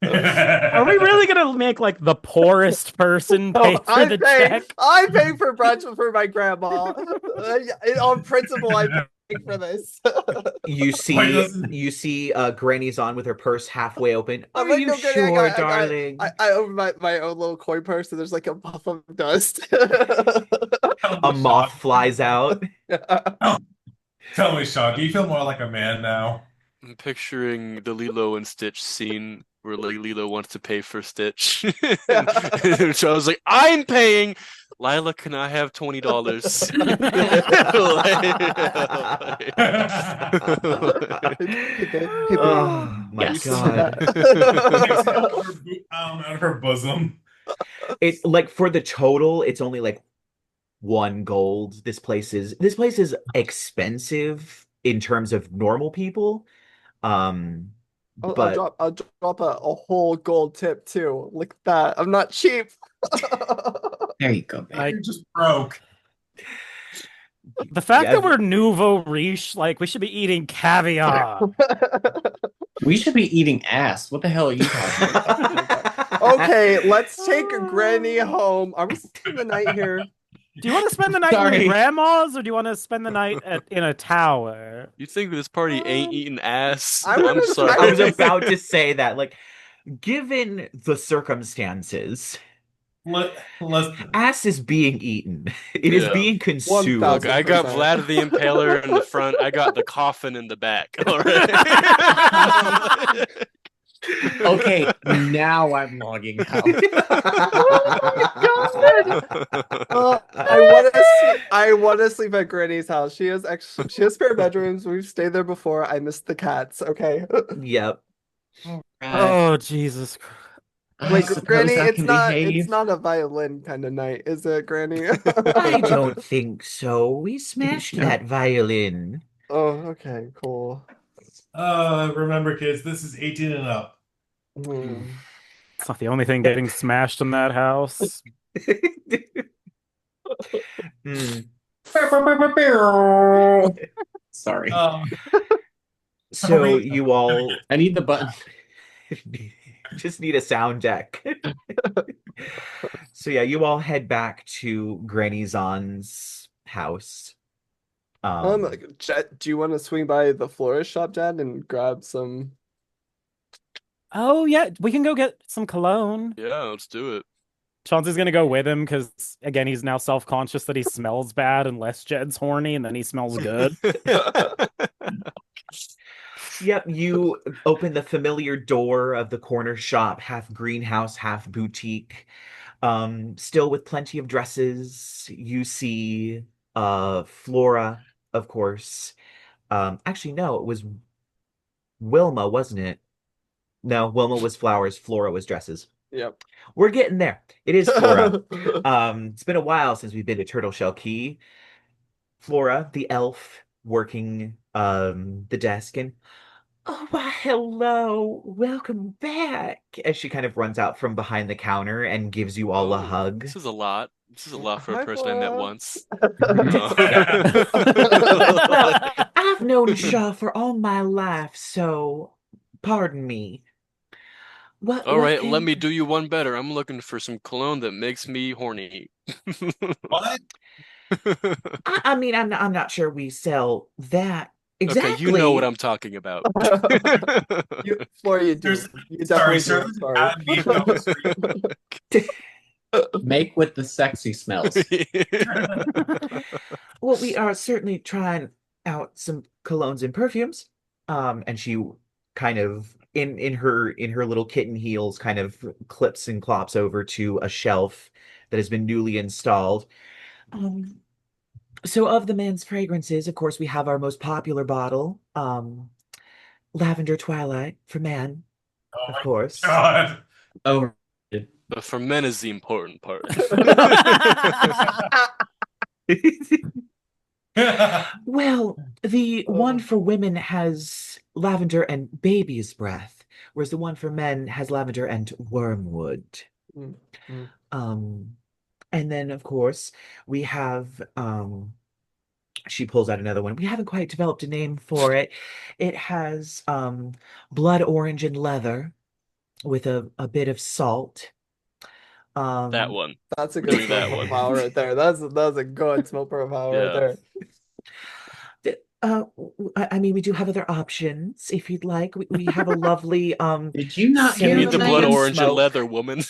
Speaker 3: Are we really gonna make like the poorest person pay for the check?
Speaker 4: I pay for brunch for my grandma. On principle, I pay for this.
Speaker 1: You
Speaker 2: Why doesn't-
Speaker 1: see Granny's on with her purse halfway open.
Speaker 4: I'm
Speaker 1: Are
Speaker 4: like,
Speaker 1: you
Speaker 4: no, Granny,
Speaker 1: sure, darling?
Speaker 4: I open my own little coin purse, and there's like a puff of dust.
Speaker 1: A moth flies out.
Speaker 2: Tell me, Shaw, do you feel more like a man now?
Speaker 6: I'm picturing the Lilo and Stitch scene where like Lilo wants to pay for Stitch. So I was like, I'm paying. Lyla, can I have $20?
Speaker 1: Oh my
Speaker 5: Yes.
Speaker 1: god.
Speaker 2: Out of her bosom.
Speaker 1: It's like for the total, it's only like 1 gold. This place is expensive in terms of normal people. But
Speaker 4: I'll drop a whole gold tip too. Look at that. I'm not cheap.
Speaker 5: There you go, babe.
Speaker 2: You're just broke.
Speaker 3: The fact
Speaker 1: Yeah.
Speaker 3: that we're nouveau riche, like we should be eating caviar.
Speaker 5: We should be eating ass. What the hell are you talking about?
Speaker 4: Okay, let's take Granny home. Are we spending the night here?
Speaker 3: Do you want to spend the night with
Speaker 5: Sorry.
Speaker 3: your grandma's, or do you want to spend the night in a tower?
Speaker 6: You think this party ain't eating ass?
Speaker 4: I
Speaker 6: I'm
Speaker 4: wanna-
Speaker 6: sorry.
Speaker 1: I was about to say that, like, given the circumstances,
Speaker 2: Let's
Speaker 1: ass is being eaten. It is
Speaker 6: Yeah.
Speaker 1: being consumed.
Speaker 4: 1000.
Speaker 6: I got
Speaker 4: 100%.
Speaker 6: Vlad the Impaler in the front. I got the coffin in the back. All right.
Speaker 5: Okay, now I'm logging out.
Speaker 4: I want to sleep at Granny's house. She has spare bedrooms. We've stayed there before. I miss the cats. Okay.
Speaker 1: Yep.
Speaker 3: Oh Jesus Christ!
Speaker 5: I
Speaker 4: Wait,
Speaker 5: suppose
Speaker 4: Granny,
Speaker 5: I
Speaker 4: it's
Speaker 5: can
Speaker 4: not
Speaker 5: behave.
Speaker 4: a violin kind of night, is it, Granny?
Speaker 1: I don't think so. We smashed that violin.
Speaker 4: Oh, okay, cool.
Speaker 2: remember, kids, this is 18 and up.
Speaker 4: Hmm.
Speaker 3: It's not the only thing getting smashed in that house.
Speaker 1: Hmm.
Speaker 5: Sorry.
Speaker 1: So you all
Speaker 5: I need the button.
Speaker 1: just need a sound deck. So yeah, you all head back to Granny Zann's house.
Speaker 4: Jet, do you want to swing by the florist shop, Dad, and grab some?
Speaker 3: Oh yeah, we can go get some cologne.
Speaker 6: Yeah, let's do
Speaker 3: Chauncey's gonna go with him because again he's now self-conscious that he smells bad unless Jed's horny and then he smells good.
Speaker 6: it.
Speaker 1: Yep, you open the familiar door of the corner shop, half greenhouse, half boutique. Still with plenty of dresses. You see Flora, of course. Actually, no, it was Wilma, wasn't it? No, Wilma was flowers, Flora was dresses.
Speaker 4: Yep.
Speaker 1: We're getting there. It is Flora. It's been a while since we've been to Turtle Shell Quay. Flora, the elf, working the desk, and oh, why, hello, welcome back. As she kind of runs out from behind the counter and gives you all a
Speaker 6: Oh,
Speaker 1: hug.
Speaker 6: This is a lot. This is a lot for a
Speaker 4: Hi,
Speaker 6: person I met
Speaker 4: Flora.
Speaker 6: once.
Speaker 1: Well, I've known Shaw for all my life, so pardon me.
Speaker 6: All
Speaker 1: What
Speaker 6: right, let
Speaker 1: can...
Speaker 6: me do you one better. I'm looking for some cologne that makes me horny.
Speaker 2: What?
Speaker 1: I mean, I'm not sure we sell that
Speaker 6: Okay, you know what
Speaker 1: exactly.
Speaker 6: I'm talking about.
Speaker 4: Flora, you do.
Speaker 2: There's
Speaker 4: You
Speaker 2: sorry,
Speaker 4: definitely
Speaker 2: sir.
Speaker 4: do.
Speaker 2: There's
Speaker 4: Sorry.
Speaker 2: gotta be no street.
Speaker 5: Make with the sexy smells.
Speaker 1: Well, we are certainly trying out some colognes and perfumes. And she kind of in her little kitten heels kind of clips and clops over to a shelf that has been newly installed. Um, so of the men's fragrances, of course, we have our most popular bottle, Lavender Twilight for man,
Speaker 2: Oh
Speaker 1: of
Speaker 2: my
Speaker 1: course.
Speaker 2: God.
Speaker 5: Oh,
Speaker 6: But for men is the important part.
Speaker 1: Well, the one for women has lavender and baby's breath, whereas the one for men has lavender and wormwood.
Speaker 4: Mm, mm.
Speaker 1: Um, and then of course we have she pulls out another one. We haven't quite developed a name for it. It has blood orange and leather with a bit of salt.
Speaker 6: That
Speaker 1: Um,
Speaker 6: one.
Speaker 4: That's a
Speaker 6: Give
Speaker 4: good
Speaker 6: me
Speaker 4: smell
Speaker 6: that one.
Speaker 4: profile right there. That's a good smell profile right
Speaker 6: Yeah.
Speaker 4: there.
Speaker 1: I mean, we do have other options if you'd like. We have a lovely
Speaker 5: did you not
Speaker 6: Give
Speaker 5: hear
Speaker 6: me
Speaker 5: the
Speaker 6: the blood
Speaker 5: man?
Speaker 6: orange and
Speaker 1: smoke.
Speaker 6: leather, woman.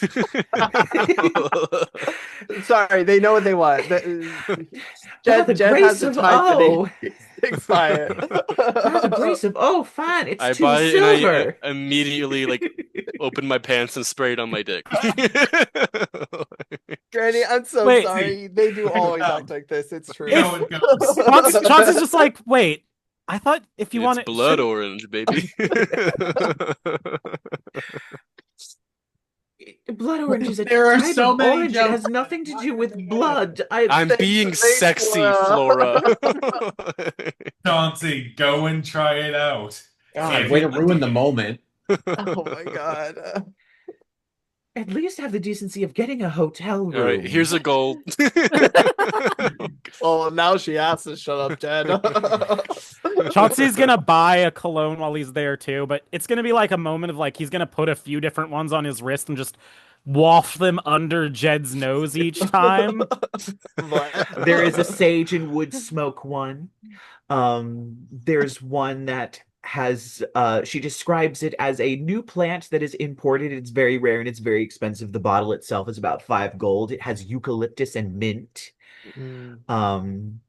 Speaker 4: Sorry, they know what they want.
Speaker 1: By the
Speaker 4: Jed has
Speaker 1: grace
Speaker 4: the
Speaker 1: of
Speaker 4: time that he
Speaker 1: oh,
Speaker 4: sticks by it.
Speaker 1: by the grace of oh, fine, it's
Speaker 6: I
Speaker 1: two
Speaker 6: buy it and I
Speaker 1: silver.
Speaker 6: immediately open my pants and spray it on my dick.
Speaker 4: Granny, I'm so
Speaker 3: Wait.
Speaker 4: sorry. They do always act like this. It's true.
Speaker 2: You know it goes.
Speaker 3: Chauncey's just like, wait, I thought if you
Speaker 6: It's
Speaker 3: want it,
Speaker 6: blood orange, baby.
Speaker 1: Blood orange is a
Speaker 5: There are
Speaker 1: type
Speaker 5: so
Speaker 1: of
Speaker 5: many
Speaker 1: orange. It
Speaker 5: jokes.
Speaker 1: has nothing to do with blood. I
Speaker 6: I'm being
Speaker 4: Thanks,
Speaker 6: sexy,
Speaker 4: Flora.
Speaker 6: Flora.
Speaker 2: Chauncey, go and try it out.
Speaker 5: God,
Speaker 2: If
Speaker 5: way
Speaker 2: you
Speaker 5: to
Speaker 2: like
Speaker 5: ruin
Speaker 2: it.
Speaker 5: the moment.
Speaker 4: Oh my god.
Speaker 1: at least have the decency of getting a hotel room.
Speaker 6: All right, here's a gold.
Speaker 4: Well, now she has to shut up, Jed.
Speaker 3: Chauncey's gonna buy a cologne while he's there too, but it's gonna be like a moment of like he's gonna put a few different ones on his wrist and just waft them under Jed's nose each time.
Speaker 1: There is a sage and wood smoke one. There's one that has she describes it as a new plant that is imported. It's very rare and it's very expensive. The bottle itself is about 5 gold. It has eucalyptus and mint.
Speaker 4: Mm.
Speaker 1: And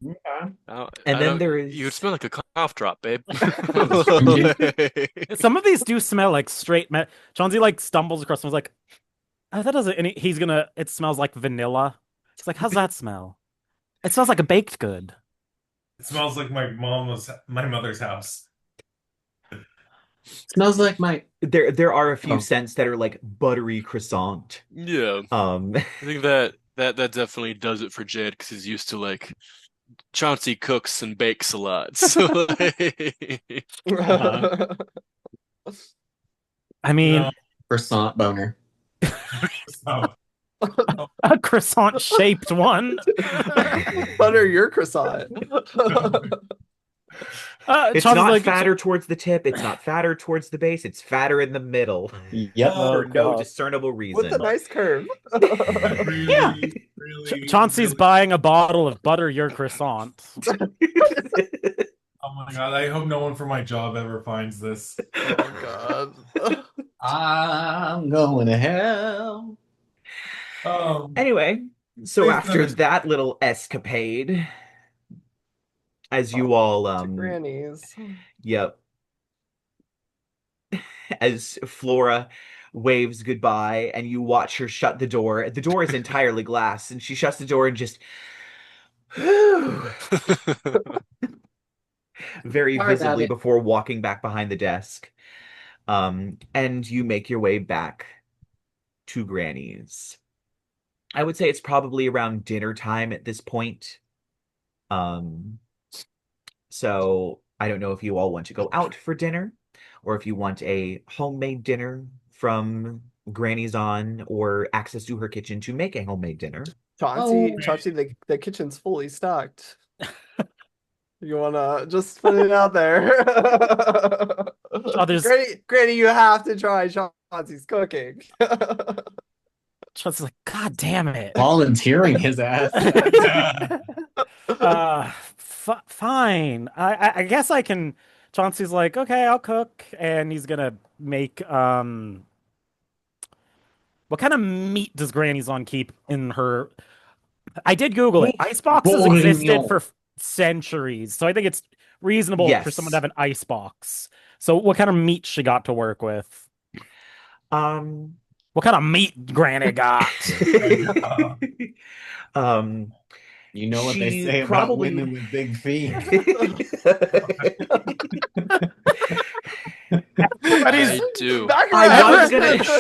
Speaker 1: then there is
Speaker 6: You smell like a cough drop, babe.
Speaker 3: Some of these do smell like straight Chauncey like stumbles across and was like, oh, that doesn't, and he's gonna, it smells like vanilla. He's like, how's that smell? It smells like a baked good.
Speaker 2: It smells like my mother's house.
Speaker 5: Smells like my.
Speaker 1: there are a few
Speaker 5: Oh.
Speaker 1: scents that are like buttery croissant.
Speaker 6: Yeah, I think that definitely does it for Jed because he's used to like Chauncey cooks and bakes a lot. So
Speaker 3: I mean,
Speaker 2: No.
Speaker 5: Croissant boner.
Speaker 2: So,
Speaker 3: a croissant shaped one.
Speaker 4: Butter your croissant.
Speaker 1: It's
Speaker 3: Chauncey's
Speaker 1: not
Speaker 3: like,
Speaker 1: fatter towards the tip. It's not fatter towards the base. It's fatter in the middle
Speaker 5: Yep.
Speaker 1: for no
Speaker 3: God.
Speaker 1: discernible
Speaker 4: With a
Speaker 1: reason.
Speaker 4: nice curve.
Speaker 1: Yeah.
Speaker 3: Chauncey's buying a bottle of butter your croissant.
Speaker 2: Oh my god, I hope no one from my job ever finds this.
Speaker 4: Oh god.
Speaker 5: I'm going to hell.
Speaker 1: Anyway, so
Speaker 2: Please
Speaker 1: after
Speaker 2: finish.
Speaker 1: that little escapade, as you all
Speaker 4: Grannies.
Speaker 1: yep, as Flora waves goodbye and you watch her shut the door. The door is entirely glass, and she shuts the door and just very
Speaker 5: Sorry about
Speaker 1: visibly
Speaker 5: it.
Speaker 1: before walking back behind the desk. And you make your way back to Granny's. I would say it's probably around dinner time at this point. So I don't know if you all want to go out for dinner or if you want a homemade dinner from Granny's on or access to her kitchen to make a homemade dinner.
Speaker 4: Chauncey,
Speaker 5: Oh.
Speaker 4: Chauncey, the kitchen's fully stocked. You wanna just put it out there?
Speaker 3: there's-
Speaker 4: Granny, you have to try Chauncey's cooking.
Speaker 3: Chauncey's like, God damn it.
Speaker 5: Volunteering his ass.
Speaker 3: Fine. I guess I can. Chauncey's like, okay, I'll cook, and he's gonna make What kind of meat does Granny's on keep in her? I did Google it. Ice boxes existed for centuries, so I think it's reasonable for someone to have an ice box. So, what kind of meat she got to work with? What kind of meat Granny got?
Speaker 5: You know what they say about women with big feet.
Speaker 6: I do.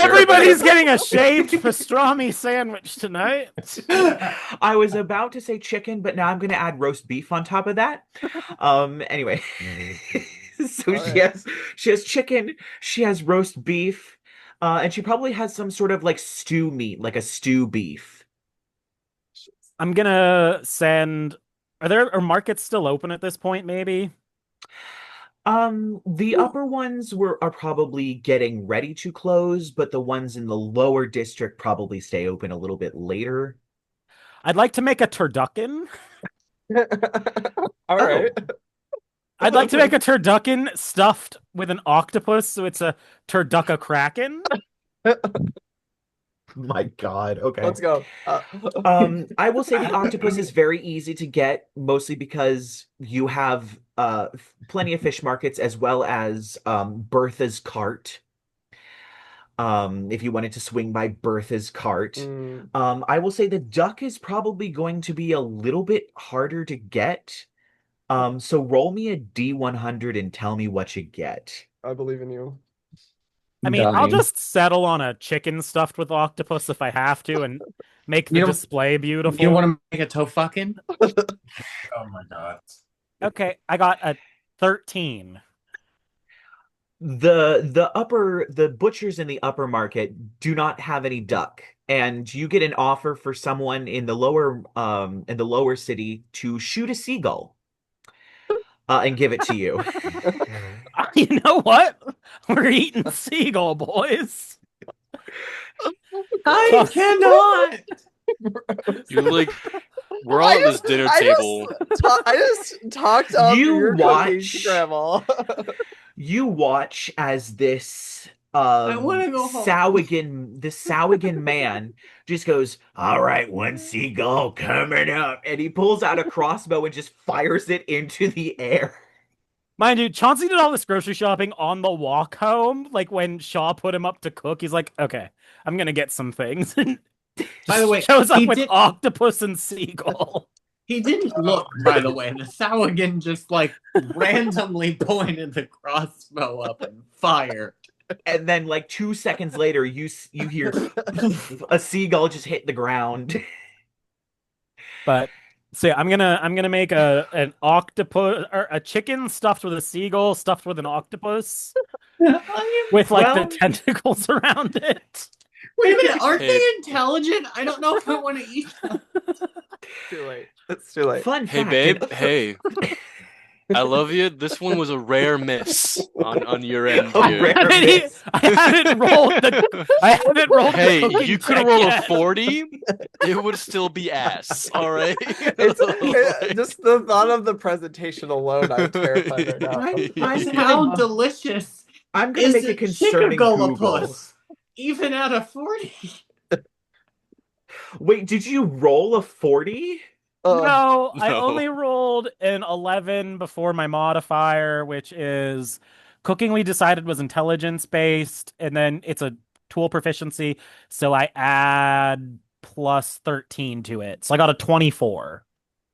Speaker 3: Everybody's getting a shaved pastrami sandwich tonight.
Speaker 1: I was about to say chicken, but now I'm going to add roast beef on top of that. Anyway, so she has chicken, she has roast beef, and she probably has some sort of like stew meat, like a stew beef.
Speaker 3: I'm gonna send. Are markets still open at this point? Maybe.
Speaker 1: The upper ones are probably getting ready to close, but the ones in the lower district probably stay open a little bit later.
Speaker 3: I'd like to make a turducken.
Speaker 4: All right.
Speaker 3: I'd like to make a turducken stuffed with an octopus, so it's a turducka kraken.
Speaker 1: My God. Okay.
Speaker 4: Let's go.
Speaker 1: I will say the octopus is very easy to get, mostly because you have plenty of fish markets as well as Bertha's cart. If you wanted to swing by Bertha's cart. I will say the duck is probably going to be a little bit harder to get. So roll me a D100 and tell me what you get.
Speaker 4: I believe in you.
Speaker 3: I mean, I'll just settle on a chicken stuffed with octopus if I have to and make the display beautiful.
Speaker 5: You want to make a tofucking?
Speaker 2: Oh my god.
Speaker 3: Okay, I got a 13.
Speaker 1: The butchers in the upper market do not have any duck, and you get an offer for someone in the lower city to shoot a seagull and give it to you.
Speaker 3: You know what? We're eating seagull, boys.
Speaker 5: I cannot.
Speaker 6: We're all at this dinner table.
Speaker 4: I just talked up your cooking to Grandma.
Speaker 1: You watch as this
Speaker 5: I want to go home.
Speaker 1: Sahuagin man just goes, "All right, one seagull coming up," and he pulls out a crossbow and just fires it into the air.
Speaker 3: Mind you, Chauncey did all this grocery shopping on the walk home. Like when Shaw put him up to cook, he's like, "Okay, I'm gonna get some things." And
Speaker 5: by the way,
Speaker 3: shows up with octopus and seagull.
Speaker 5: He didn't look, by the way. The Sahuagin just like randomly pointed the crossbow up and fired.
Speaker 1: And then like 2 seconds later, you hear a seagull just hit the ground.
Speaker 3: But so yeah, I'm gonna make an octopus or a chicken stuffed with a seagull stuffed with an octopus with like the tentacles around it.
Speaker 5: Wait a minute, aren't they intelligent? I don't know if I want to eat them.
Speaker 4: Too late. It's too late.
Speaker 1: Fun
Speaker 6: Hey,
Speaker 1: fact.
Speaker 6: babe. Hey. I love you. This one was a rare miss on your end
Speaker 1: A
Speaker 6: here.
Speaker 1: rare miss.
Speaker 3: I haven't rolled the
Speaker 6: Hey,
Speaker 3: cooking
Speaker 6: you could
Speaker 3: check
Speaker 6: have rolled
Speaker 3: yet.
Speaker 6: a 40. It would still be ass. All right.
Speaker 4: Just the thought of the presentation alone, I'm terrified right now.
Speaker 5: How delicious
Speaker 1: I'm gonna
Speaker 5: is
Speaker 1: make a
Speaker 5: a
Speaker 1: concerning Google.
Speaker 5: Chick-a-gull-a-pus? Even at a 40?
Speaker 1: Wait, did you roll a 40?
Speaker 3: No, I
Speaker 6: No.
Speaker 3: only rolled an 11 before my modifier, which is cooking we decided was intelligence based, and then it's a tool proficiency, so I add plus 13 to it. So I got a 24.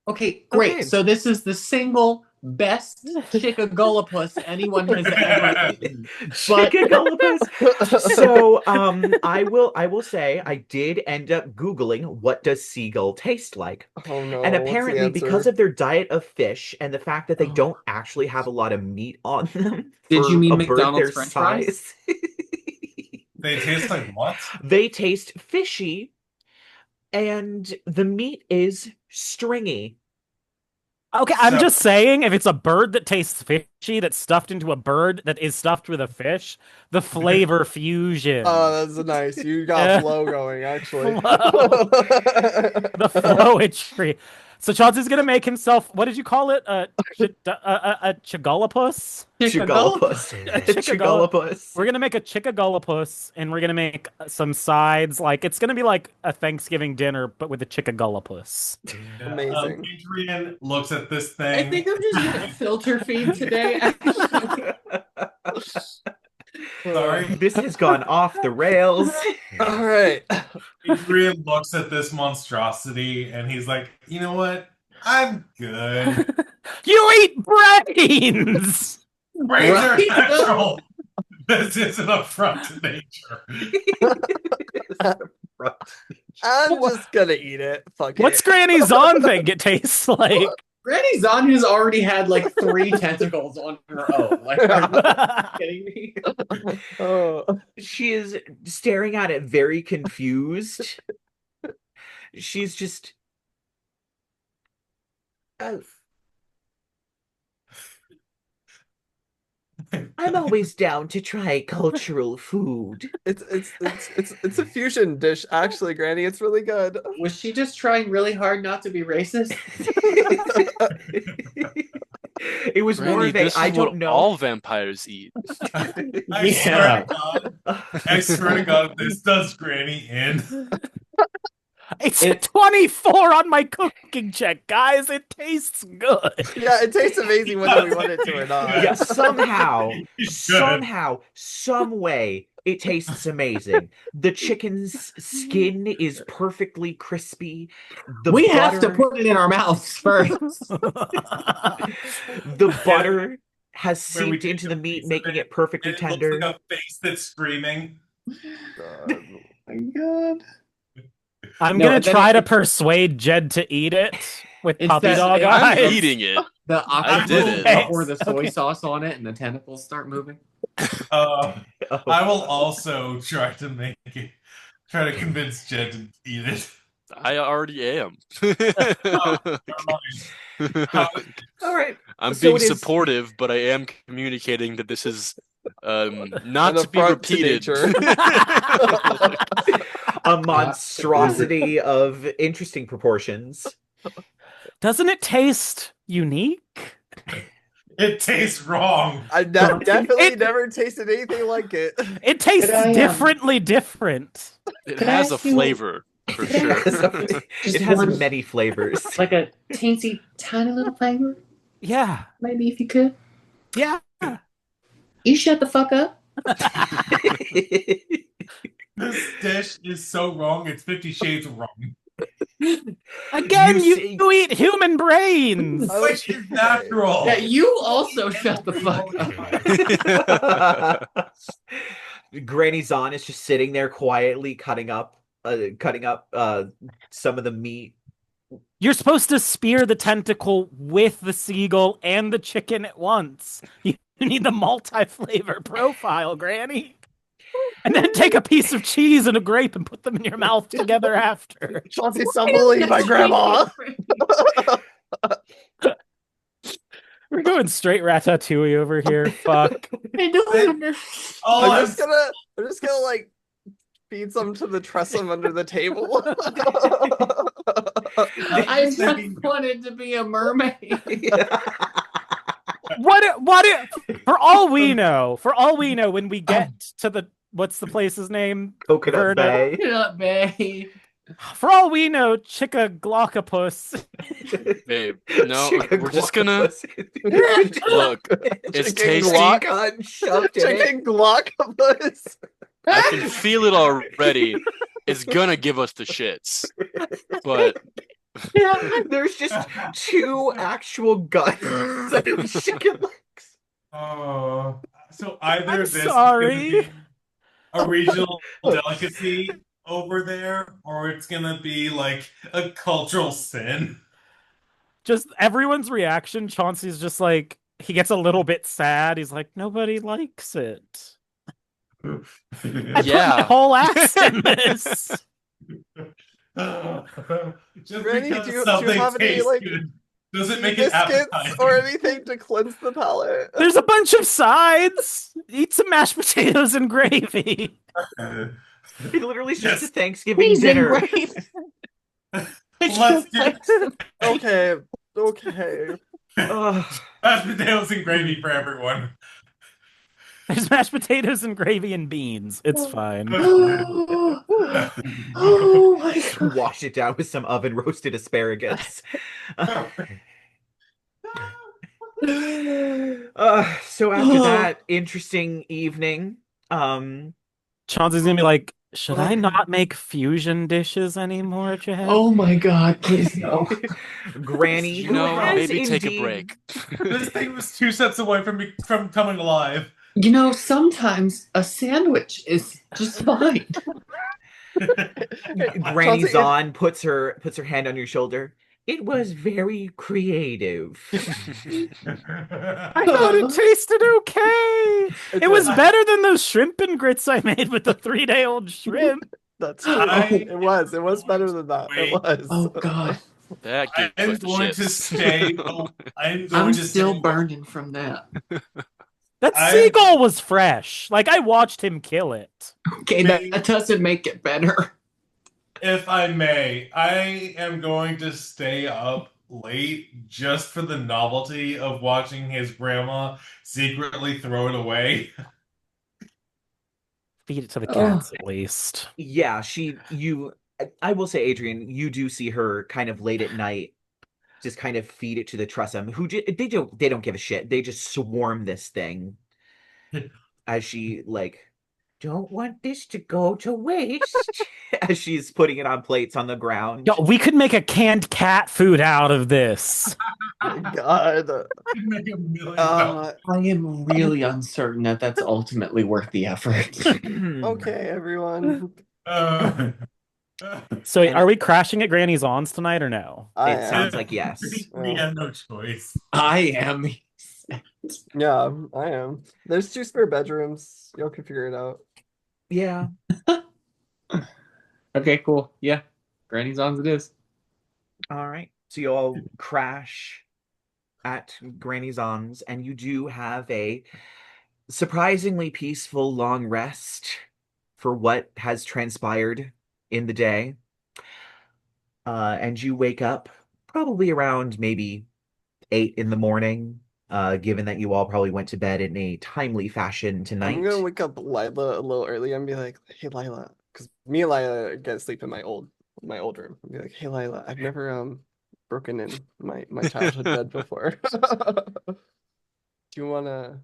Speaker 5: Okay, great.
Speaker 1: Okay.
Speaker 5: So this is the single best Chick-a-gull-a-pus anyone has ever eaten. But
Speaker 1: Chick-a-gull-a-pus. So, I will say I did end up Googling what does seagull taste like.
Speaker 4: Oh no.
Speaker 1: And
Speaker 4: what's the
Speaker 1: apparently, because
Speaker 4: answer?
Speaker 1: of their diet of fish and the fact that they
Speaker 5: Oh.
Speaker 1: don't actually have a lot of meat on them
Speaker 5: Did
Speaker 1: for
Speaker 5: you mean
Speaker 1: a bird
Speaker 5: McDonald's
Speaker 1: their
Speaker 5: French fries?
Speaker 1: size,
Speaker 2: They taste like what?
Speaker 1: they taste fishy, and the meat is stringy.
Speaker 3: Okay, I'm
Speaker 2: So-
Speaker 3: just saying, if it's a bird that tastes fishy that's stuffed into a bird that is stuffed with a fish, the flavor fusion.
Speaker 4: Oh, that's nice. You got flow going, actually.
Speaker 3: The flowetry. So Chauncey's gonna make himself. What did you call it? A Chick-a-gull-a-pus?
Speaker 1: Chick-a-gull-a-pus.
Speaker 3: Chick-a-gull-
Speaker 1: Chick-a-gull-a-pus.
Speaker 3: We're gonna make a Chick-a-gull-a-pus, and we're gonna make some sides. Like it's gonna be like a Thanksgiving dinner, but with a Chick-a-gull-a-pus.
Speaker 4: Amazing.
Speaker 2: Adrien looks at this
Speaker 5: I
Speaker 2: thing.
Speaker 5: think I'm just gonna filter feed today.
Speaker 2: Sorry.
Speaker 1: This has gone off the rails.
Speaker 4: All right.
Speaker 2: Adrien looks at this monstrosity and he's like, you know what? I'm good.
Speaker 3: You eat brains.
Speaker 2: Brains are
Speaker 5: Right.
Speaker 2: natural. This isn't a front to nature.
Speaker 4: I'm just gonna eat it. Fuck
Speaker 3: What's
Speaker 4: it.
Speaker 3: Granny Zann think it tastes like?
Speaker 5: Granny Zann has already had like 3 tentacles on her own. Like, are you kidding me?
Speaker 4: Oh.
Speaker 1: She is staring at it very confused. She's just. Oh. I'm always down to try cultural food.
Speaker 4: It's a fusion dish, actually, Granny. It's really good.
Speaker 5: Was she just trying really hard not to be racist?
Speaker 1: It was more
Speaker 6: Randy,
Speaker 1: of a
Speaker 6: this
Speaker 1: I
Speaker 6: is
Speaker 1: don't
Speaker 6: what
Speaker 1: know.
Speaker 6: all vampires eat.
Speaker 2: I swear to God, this does Granny in.
Speaker 3: It's a 24 on my cooking check, guys. It tastes good.
Speaker 4: Yeah, it tastes amazing whether we want it to or not.
Speaker 1: Yeah, somehow,
Speaker 2: It's good.
Speaker 1: some way, it tastes amazing. The chicken's skin is perfectly crispy. The
Speaker 5: We have to
Speaker 1: butter-
Speaker 5: put it in our mouths first.
Speaker 1: The butter has
Speaker 2: Where we
Speaker 1: seeped
Speaker 2: take
Speaker 1: into
Speaker 2: a
Speaker 1: the meat,
Speaker 2: piece of
Speaker 1: making
Speaker 2: it,
Speaker 1: it perfectly
Speaker 2: It
Speaker 1: tender.
Speaker 2: looks like a face that's screaming.
Speaker 5: My God.
Speaker 3: I'm
Speaker 5: No,
Speaker 3: gonna
Speaker 5: and then
Speaker 3: try to
Speaker 5: it-
Speaker 3: persuade Jed to eat it with
Speaker 5: It's
Speaker 3: puppy
Speaker 5: that-
Speaker 3: dog
Speaker 5: I'm
Speaker 6: I'm
Speaker 3: eyes.
Speaker 6: eating it.
Speaker 5: The
Speaker 6: I did
Speaker 5: octopus
Speaker 6: it.
Speaker 5: pour the soy
Speaker 3: Okay.
Speaker 5: sauce on it and the tentacles start moving.
Speaker 2: I
Speaker 1: Oh.
Speaker 2: will also try to convince Jed to eat it.
Speaker 6: I already am.
Speaker 1: All right.
Speaker 6: I'm
Speaker 1: So
Speaker 6: being
Speaker 1: it is-
Speaker 6: supportive, but I am communicating that this is not
Speaker 4: An
Speaker 6: to be
Speaker 4: affront to
Speaker 6: repeated.
Speaker 4: nature.
Speaker 1: A monstrosity of interesting proportions.
Speaker 3: Doesn't it taste unique?
Speaker 2: It tastes wrong.
Speaker 4: I definitely
Speaker 3: It-
Speaker 4: never tasted anything like it.
Speaker 3: It tastes
Speaker 5: Could I,
Speaker 3: differently different.
Speaker 6: It
Speaker 5: Could I
Speaker 6: has a
Speaker 5: ask you-
Speaker 6: flavor for sure.
Speaker 1: It has
Speaker 5: one-
Speaker 1: many flavors.
Speaker 5: Like a teensy tiny little flavor?
Speaker 3: Yeah.
Speaker 5: Maybe if you could.
Speaker 3: Yeah.
Speaker 5: You shut the fuck up.
Speaker 2: This dish is so wrong. It's 50 Shades of wrong.
Speaker 3: Again,
Speaker 1: You
Speaker 3: you eat human brains.
Speaker 4: Oh,
Speaker 2: Which is natural.
Speaker 5: Yeah, you also shut the fuck up.
Speaker 1: Granny Zann is just sitting there quietly cutting up some of the meat.
Speaker 3: You're supposed to spear the tentacle with the seagull and the chicken at once. You need the multi-flavor profile, Granny. And then take a piece of cheese and a grape and put them in your mouth together after.
Speaker 4: Chauncey, some believe my grandma.
Speaker 3: We're going straight Ratatouille over here. Fuck.
Speaker 5: I don't understand.
Speaker 2: Oh,
Speaker 4: I'm just gonna like feed some to the Tressum under the table.
Speaker 5: I just wanted to be a mermaid.
Speaker 3: For all we know, when we get to the what's the place's name?
Speaker 1: Coconut
Speaker 3: Verna.
Speaker 1: Bay.
Speaker 5: Peanut Bay.
Speaker 3: For all we know, Chick-a-gull-a-pus.
Speaker 6: Babe, no, we're just gonna look. It's
Speaker 4: Chicken
Speaker 6: tasty.
Speaker 4: guac.
Speaker 1: Shoved in it.
Speaker 4: Chicken guac-a-pus.
Speaker 6: I can feel it already. It's gonna give us the shits. But
Speaker 1: There's just 2 actual guns and chicken legs.
Speaker 2: Oh, so either
Speaker 3: I'm
Speaker 2: this
Speaker 3: sorry.
Speaker 2: is gonna be a regional delicacy over there, or it's gonna be like a cultural sin.
Speaker 3: Just everyone's reaction, Chauncey's just like, he gets a little bit sad. He's like, nobody likes it. I put my
Speaker 6: yeah.
Speaker 3: whole ass in this.
Speaker 2: Just
Speaker 4: Granny,
Speaker 2: because
Speaker 4: do you
Speaker 2: something
Speaker 4: have any,
Speaker 2: tastes
Speaker 4: like,
Speaker 2: good doesn't make it
Speaker 4: biscuits
Speaker 2: appetizing.
Speaker 4: or anything to cleanse the palate?
Speaker 3: There's a bunch of sides. Eat some mashed potatoes and gravy.
Speaker 1: It literally is just
Speaker 2: Yes.
Speaker 1: a Thanksgiving dinner.
Speaker 2: Let's do
Speaker 4: Okay.
Speaker 1: Ugh.
Speaker 2: mashed potatoes and gravy for everyone.
Speaker 3: There's mashed potatoes and gravy and beans. It's fine.
Speaker 5: Oh my God.
Speaker 1: Wash it down with some oven roasted asparagus. So after that interesting evening,
Speaker 3: Chauncey's gonna be like, should I not make fusion dishes anymore, Chad?
Speaker 5: Oh my God, please no.
Speaker 1: Granny,
Speaker 6: You
Speaker 1: who
Speaker 6: know,
Speaker 1: has
Speaker 6: maybe take a
Speaker 1: indeed-
Speaker 6: break.
Speaker 2: This thing was 2 steps away from coming alive.
Speaker 5: You know, sometimes a sandwich is just fine.
Speaker 1: Granny
Speaker 4: Chauncey,
Speaker 1: Zann puts her hand on your shoulder. It was very creative.
Speaker 3: I thought it tasted okay. It was better than those shrimp and grits I made with the 3-day-old shrimp.
Speaker 4: That's true.
Speaker 2: I-
Speaker 4: It was better than that.
Speaker 2: Wait.
Speaker 4: It was.
Speaker 5: Oh God,
Speaker 6: That gives
Speaker 2: I'm
Speaker 6: us the
Speaker 2: going to
Speaker 6: shits.
Speaker 2: stay. I'm going
Speaker 5: I'm
Speaker 2: to
Speaker 5: still
Speaker 2: stay-
Speaker 5: burning from that.
Speaker 3: That
Speaker 2: I-
Speaker 3: seagull was fresh. Like, I watched him kill it.
Speaker 5: Okay, that doesn't make it better.
Speaker 2: If I may, I am going to stay up late just for the novelty of watching his grandma secretly throw it away.
Speaker 3: Feed it to the cats, at least.
Speaker 1: Yeah, I will say, Adrien, you do see her kind of late at night just kind of feed it to the Trussum, who they don't give a shit. They just swarm this thing as she don't want this to go to waste as she's putting it on plates on the ground.
Speaker 3: Yo, we could make a canned cat food out of this.
Speaker 4: Oh my God.
Speaker 2: Make $1 million.
Speaker 5: I am really uncertain that that's ultimately worth the effort.
Speaker 4: Okay, everyone.
Speaker 2: Uh,
Speaker 3: So, are we crashing at Granny Zahn's tonight or no?
Speaker 1: It sounds like yes.
Speaker 2: we have no choice.
Speaker 5: I am.
Speaker 4: Yeah, I am. There's 2 spare bedrooms. Y'all can figure it out.
Speaker 1: Yeah.
Speaker 5: Okay, cool. Yeah, Granny's on it is.
Speaker 1: All right. So you all crash at Granny Zonn's, and you do have a surprisingly peaceful long rest for what has transpired in the day. And you wake up probably around maybe 8 in the morning, given that you all probably went to bed in a timely fashion tonight.
Speaker 4: I'm gonna wake up Lyla a little early and be like, "Hey, Lyla," because me and Lyla get to sleep in my old room. I'll be like, "Hey, Lyla, I've never broken in my childhood bed before. Do you wanna?"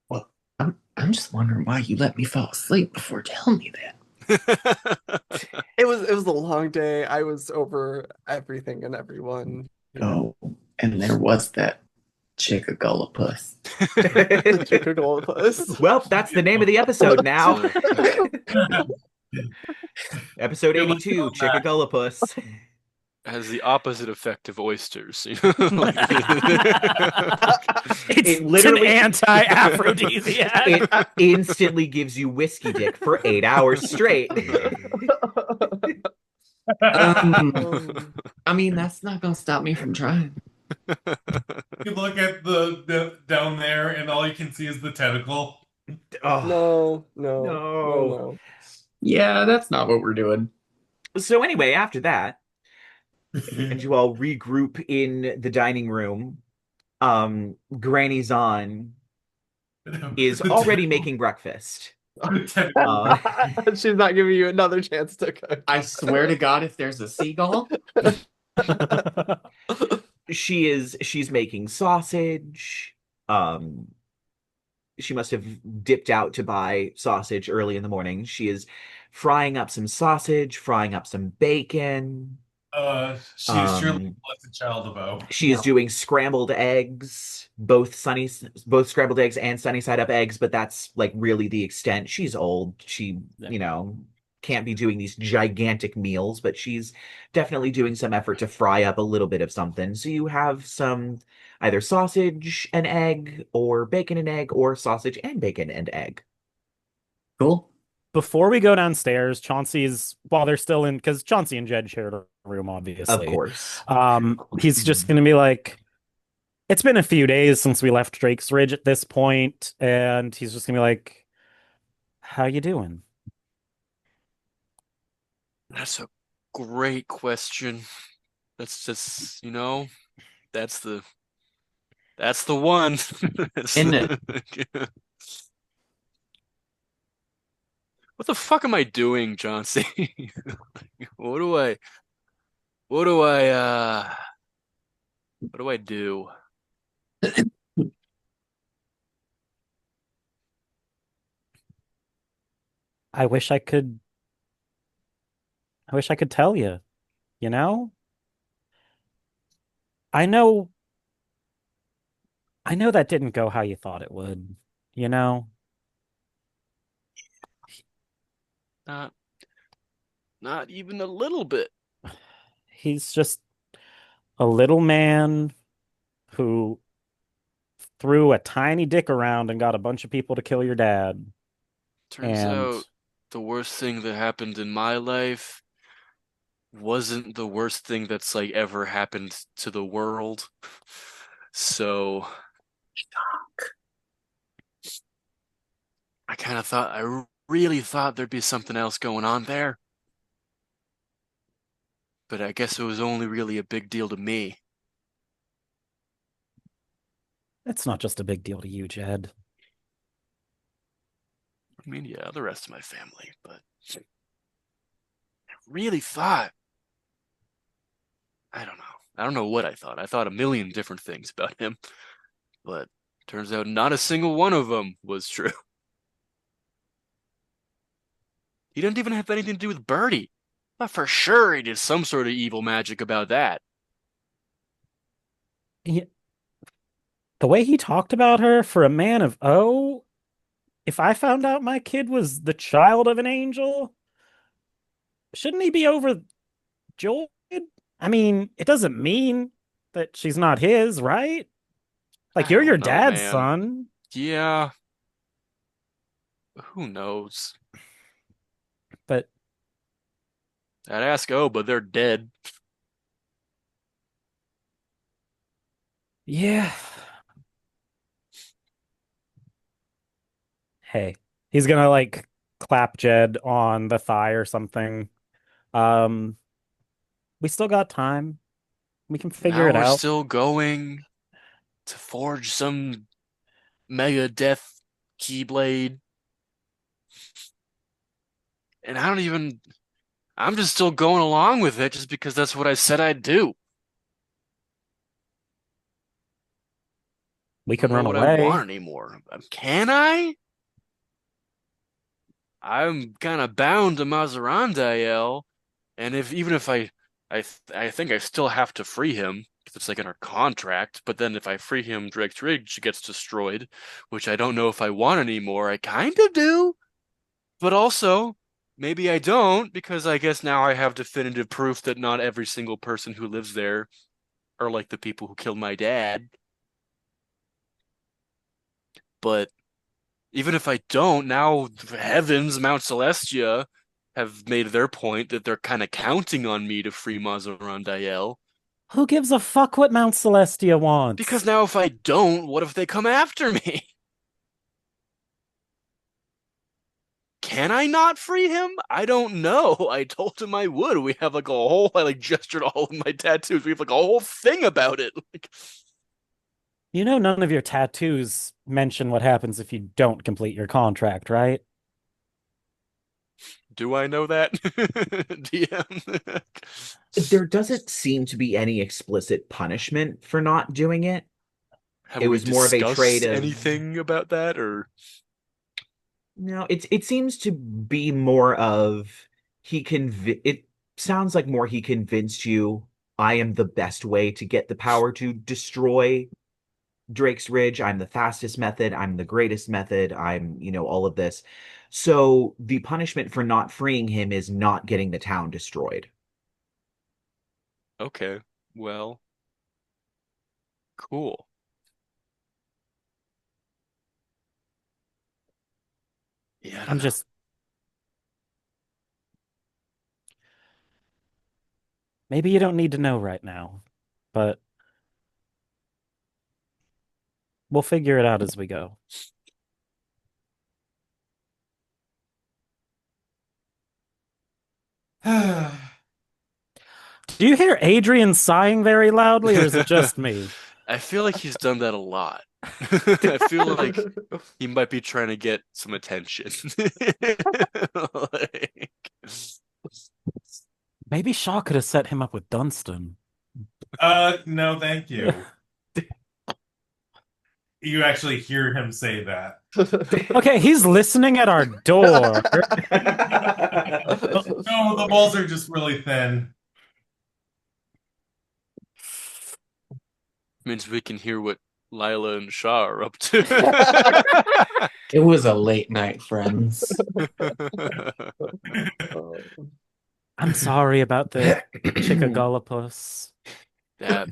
Speaker 5: Well, I'm just wondering why you let me fall asleep before telling me that.
Speaker 4: It was a long day. I was over everything and everyone.
Speaker 5: Oh, and there was that Chick-a-gull-a-pus.
Speaker 4: The Chick-a-gull-a-pus.
Speaker 1: Well, that's the name of the episode now. Episode 82, Chick-a-gull-a-pus.
Speaker 6: Has the opposite effect of oysters.
Speaker 3: It's
Speaker 1: It literally-
Speaker 3: an anti-aphrodisiac.
Speaker 1: It instantly gives you whiskey dick for 8 hours straight.
Speaker 5: I mean, that's not gonna stop me from trying.
Speaker 2: You look at the down there, and all you can see is the tentacle.
Speaker 1: Oh,
Speaker 4: No, no, no,
Speaker 1: no.
Speaker 4: no.
Speaker 5: Yeah, that's not what we're doing.
Speaker 1: So anyway, after that, and you all regroup in the dining room, Granny Zann is
Speaker 2: The
Speaker 1: already
Speaker 2: tentacle.
Speaker 1: making breakfast.
Speaker 2: The tentacle.
Speaker 1: Uh,
Speaker 4: She's not giving you another chance to cook.
Speaker 5: I swear to God, if there's a seagull,
Speaker 1: she's making sausage. Um, she must have dipped out to buy sausage early in the morning. She is frying up some sausage, frying up some bacon.
Speaker 2: She is surely
Speaker 1: Um,
Speaker 2: a blessed child of O.
Speaker 1: she is doing scrambled eggs, both scrambled eggs and sunny side up eggs, but that's like really the extent. She's old. She, can't be doing these gigantic meals, but she's definitely doing some effort to fry up a little bit of something. So you have some either sausage and egg or bacon and egg or sausage and bacon and egg.
Speaker 5: cool.
Speaker 3: Before we go downstairs, Chauncey's while they're still in because Chauncey and Jed shared a room,
Speaker 1: Of
Speaker 3: obviously.
Speaker 1: course.
Speaker 3: He's just gonna be like, it's been a few days since we left Drake's Ridge at this point, and he's just gonna be like, how you doing?
Speaker 6: That's a great question. That's just, that's the that's the one.
Speaker 5: And
Speaker 6: What the fuck am I doing, Chauncey? What do I what do I what do I do?
Speaker 3: I wish I could I wish I could tell you, you know? I know I know that didn't go how you thought it would, you know?
Speaker 6: Not not even a little bit.
Speaker 3: He's just a little man who threw a tiny dick around and got a bunch of people to kill your dad.
Speaker 6: Turns
Speaker 3: And
Speaker 6: out the worst thing that happened in my life wasn't the worst thing that's like ever happened to the world. So I kind of thought, I really thought there'd be something else going on there. But I guess it was only really a big deal to me.
Speaker 3: it's not just a big deal to you, Jed.
Speaker 6: I mean, yeah, the rest of my family, but I really thought, I don't know. I don't know what I thought. I thought a million different things about him, but turns out not a single one of them was true. He didn't even have anything to do with Birdie. But for sure he did some sort of evil magic about that.
Speaker 3: He, the way he talked about her for a man of O, if I found out my kid was the child of an angel, shouldn't he be overjoyed? I mean, it doesn't mean that she's not his, right? Like,
Speaker 6: I
Speaker 3: you're your
Speaker 6: don't know,
Speaker 3: dad's
Speaker 6: man.
Speaker 3: son.
Speaker 6: Yeah, who knows?
Speaker 3: But
Speaker 6: I'd ask, oh, but they're dead.
Speaker 3: yeah, hey, he's gonna like clap Jed on the thigh or something. Um, we still got time. We can figure
Speaker 6: Now
Speaker 3: it
Speaker 6: we're
Speaker 3: out.
Speaker 6: still going to forge some mega death keyblade. And I'm just still going along with it just because that's what I said I'd do.
Speaker 3: We
Speaker 6: I don't
Speaker 3: can
Speaker 6: know
Speaker 3: run
Speaker 6: what I want
Speaker 3: away.
Speaker 6: anymore. Can I? I'm kind of bound to Mazarandael, and if even if I think I still have to free him because it's like in our contract. But then if I free him, Drake's Ridge gets destroyed, which I don't know if I want anymore. I kind of do, but also maybe I don't because I guess now I have definitive proof that not every single person who lives there are like the people who killed my dad. But even if I don't, now Heavens, Mount Celestia have made their point that they're kind of counting on me to free Mazaran Dael.
Speaker 3: Who gives a fuck what Mount Celestia wants?
Speaker 6: Because now if I don't, what if they come after me? Can I not free him? I don't know. I told him I would. We have like a whole, I like gestured all of my tattoos. We have like a whole thing about it. Like,
Speaker 3: You know none of your tattoos mention what happens if you don't complete your contract, right?
Speaker 6: do I know that? DM.
Speaker 1: There doesn't seem to be any explicit punishment for not doing it.
Speaker 6: Have
Speaker 1: It
Speaker 6: we
Speaker 1: was more of a trade
Speaker 6: discussed
Speaker 1: of
Speaker 6: anything about that, or
Speaker 1: no. It seems to be more of it sounds like more he convinced you I am the best way to get the power to destroy Drake's Ridge. I'm the fastest method. I'm the greatest method. All of this. So the punishment for not freeing him is not getting the town destroyed.
Speaker 6: okay, well, cool. Yeah, I don't
Speaker 3: I'm
Speaker 6: know.
Speaker 3: just. Maybe you don't need to know right now, but we'll figure it out as we go. Do you hear Adrien sighing very loudly, or is it just me?
Speaker 6: I feel like he's done that a lot. I feel like he might be trying to get some attention. Like,
Speaker 3: Maybe Shaw could have set him up with Dunstan.
Speaker 2: No, thank you. You actually hear him say that.
Speaker 3: Okay, he's listening at our door.
Speaker 2: No, the walls are just really thin.
Speaker 6: means we can hear what Lyla and Shaw are up to.
Speaker 5: It was a late night, friends.
Speaker 3: I'm sorry about the Chick-a-gull-a-pus.
Speaker 6: That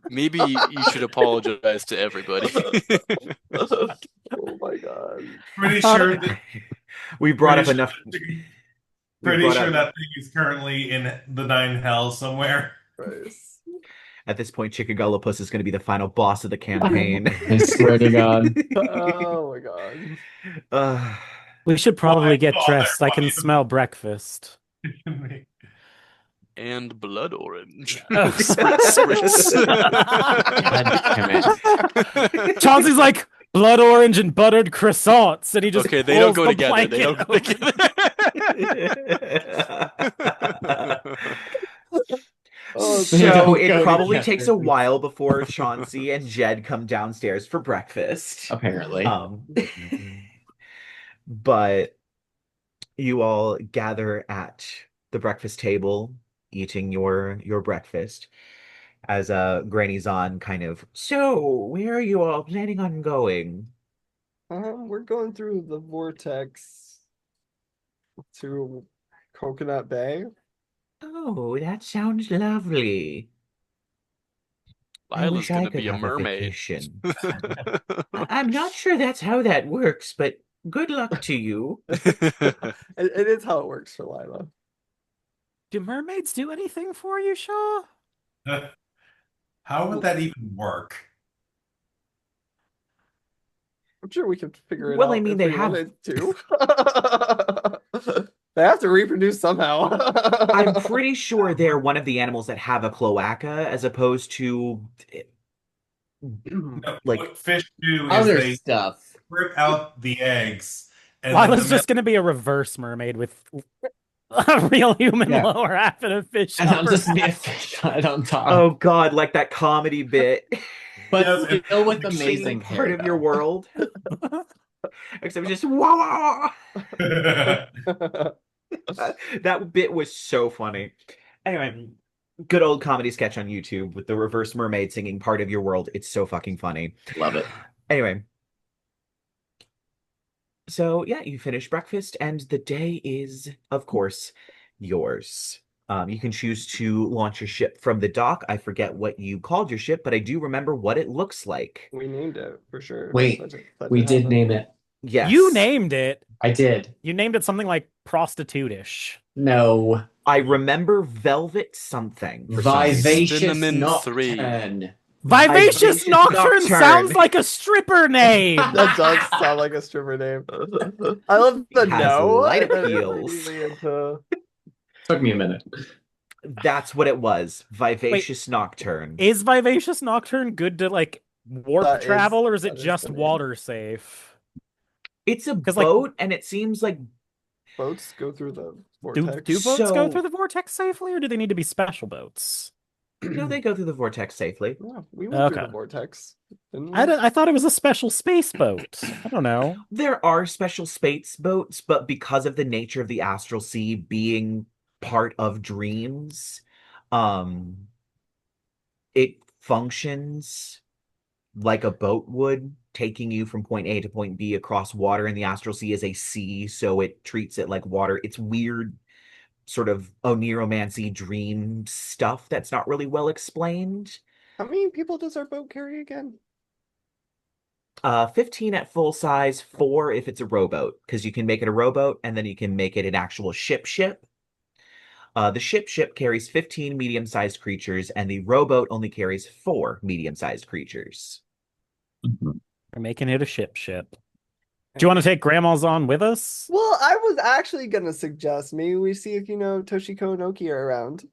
Speaker 6: maybe you should apologize to everybody.
Speaker 4: Oh my god.
Speaker 2: Pretty sure that
Speaker 1: We brought up enough.
Speaker 2: Pretty sure that thing is currently in the Nine Hells somewhere.
Speaker 4: Christ.
Speaker 1: At this point, Chick-a-gull-a-pus is going to be the final boss of the campaign.
Speaker 5: I swear to God.
Speaker 4: Oh my god.
Speaker 3: We should probably
Speaker 2: Why
Speaker 3: get
Speaker 2: bother?
Speaker 3: dressed. I can
Speaker 2: Why
Speaker 3: smell breakfast.
Speaker 6: And blood orange.
Speaker 3: Oh,
Speaker 6: Spritz.
Speaker 5: God damn it.
Speaker 3: Chauncey's like blood orange and buttered croissants, and he just
Speaker 6: Okay, they don't
Speaker 3: pulls
Speaker 6: go
Speaker 3: the
Speaker 6: together. They don't go
Speaker 3: blanket
Speaker 6: together.
Speaker 4: Oh,
Speaker 1: So
Speaker 5: don't
Speaker 1: it
Speaker 5: go
Speaker 1: probably
Speaker 5: together.
Speaker 1: takes a while before Chauncey and Jed come downstairs for breakfast.
Speaker 5: Apparently.
Speaker 1: But you all gather at the breakfast table, eating your breakfast, as Granny Zann kind of, so where are you all planning on going?
Speaker 4: we're going through the vortex to Coconut Bay.
Speaker 1: Oh, that sounds lovely. I
Speaker 6: Lila's
Speaker 1: wish I
Speaker 6: gonna
Speaker 1: could
Speaker 6: be a
Speaker 1: have a
Speaker 6: mermaid.
Speaker 1: vacation. I'm not sure that's how that works, but good luck to you.
Speaker 4: It is how it works for Lyla.
Speaker 3: Do mermaids do anything for you, Shaw?
Speaker 2: How would that even work?
Speaker 4: I'm sure we can figure it
Speaker 1: Well,
Speaker 4: out
Speaker 1: I mean,
Speaker 4: if
Speaker 1: they
Speaker 4: we
Speaker 1: have-
Speaker 4: wanted to. They have to reproduce somehow.
Speaker 1: I'm pretty sure they're one of the animals that have a cloaca as opposed to
Speaker 2: No,
Speaker 1: like
Speaker 2: what fish do is
Speaker 5: Other
Speaker 2: they
Speaker 5: stuff.
Speaker 2: squirt out the eggs, and then
Speaker 3: Lila's
Speaker 2: the
Speaker 3: just gonna be a reverse mermaid with a real human
Speaker 5: Yeah.
Speaker 3: lower half and a fish
Speaker 5: And I'll
Speaker 3: upper
Speaker 5: just be a
Speaker 3: half.
Speaker 5: fish head on top.
Speaker 1: oh god, like that comedy bit.
Speaker 5: But
Speaker 2: Yes,
Speaker 5: still with
Speaker 1: Singing
Speaker 5: amazing
Speaker 1: part
Speaker 5: hair,
Speaker 1: of your
Speaker 5: though.
Speaker 1: world. Except just wah, wah. That bit was so funny. Anyway, good old comedy sketch on YouTube with the reverse mermaid singing part of your world. It's so fucking funny.
Speaker 5: Love it.
Speaker 1: Anyway, so yeah, you finish breakfast and the day is, of course, yours. You can choose to launch your ship from the dock. I forget what you called your ship, but I do remember what it looks like.
Speaker 4: We named it for sure.
Speaker 5: Wait,
Speaker 4: Such
Speaker 5: we
Speaker 4: a
Speaker 5: did
Speaker 4: heaven.
Speaker 5: name it.
Speaker 1: Yes.
Speaker 3: You named it.
Speaker 5: I did.
Speaker 3: You named it something like prostitute-ish.
Speaker 5: No.
Speaker 1: I remember Velvet something for some reason.
Speaker 5: Vivacious
Speaker 6: Cinnamon 3.
Speaker 5: Nocturne.
Speaker 3: Vivacious
Speaker 1: Vivacious
Speaker 3: Nocturne
Speaker 1: Nocturne.
Speaker 3: sounds like a stripper name.
Speaker 4: That does sound like a stripper name. I love the
Speaker 1: It has
Speaker 4: no.
Speaker 1: light
Speaker 4: and then
Speaker 1: appeals.
Speaker 4: immediately into...
Speaker 5: Took me a minute.
Speaker 1: That's what it was. Vivacious Nocturne.
Speaker 3: Is Vivacious Nocturne good to like warp
Speaker 4: That is-
Speaker 3: travel, or is it
Speaker 4: that is
Speaker 3: just
Speaker 4: the name.
Speaker 3: water safe?
Speaker 1: It's a
Speaker 3: 'Cause, like,
Speaker 1: boat, and it seems like
Speaker 4: Boats go through the
Speaker 3: Do
Speaker 4: vortex.
Speaker 3: boats go
Speaker 1: So-
Speaker 3: through the vortex safely, or do they need to be special boats?
Speaker 1: no, they go through the vortex safely.
Speaker 4: Yeah, we went through
Speaker 3: Okay.
Speaker 4: the vortex. Didn't we?
Speaker 3: I thought it was a special space boat. I don't know.
Speaker 1: There are special space boats, but because of the nature of the astral sea being part of dreams, it functions like a boat would, taking you from point A to point B across water, and the astral sea is a sea, so it treats it like water. It's weird, sort of oneromancy dream stuff that's not really well explained.
Speaker 4: How many people does our boat carry again?
Speaker 1: 15 at full size, 4 if it's a rowboat, because you can make it a rowboat and then you can make it an actual ship. The ship carries 15 medium-sized creatures, and the rowboat only carries 4 medium-sized creatures.
Speaker 3: We're making it a ship. Do you want to take Grandma's on with us?
Speaker 4: Well, I was actually gonna suggest maybe we see if Toshiko and Oki are around.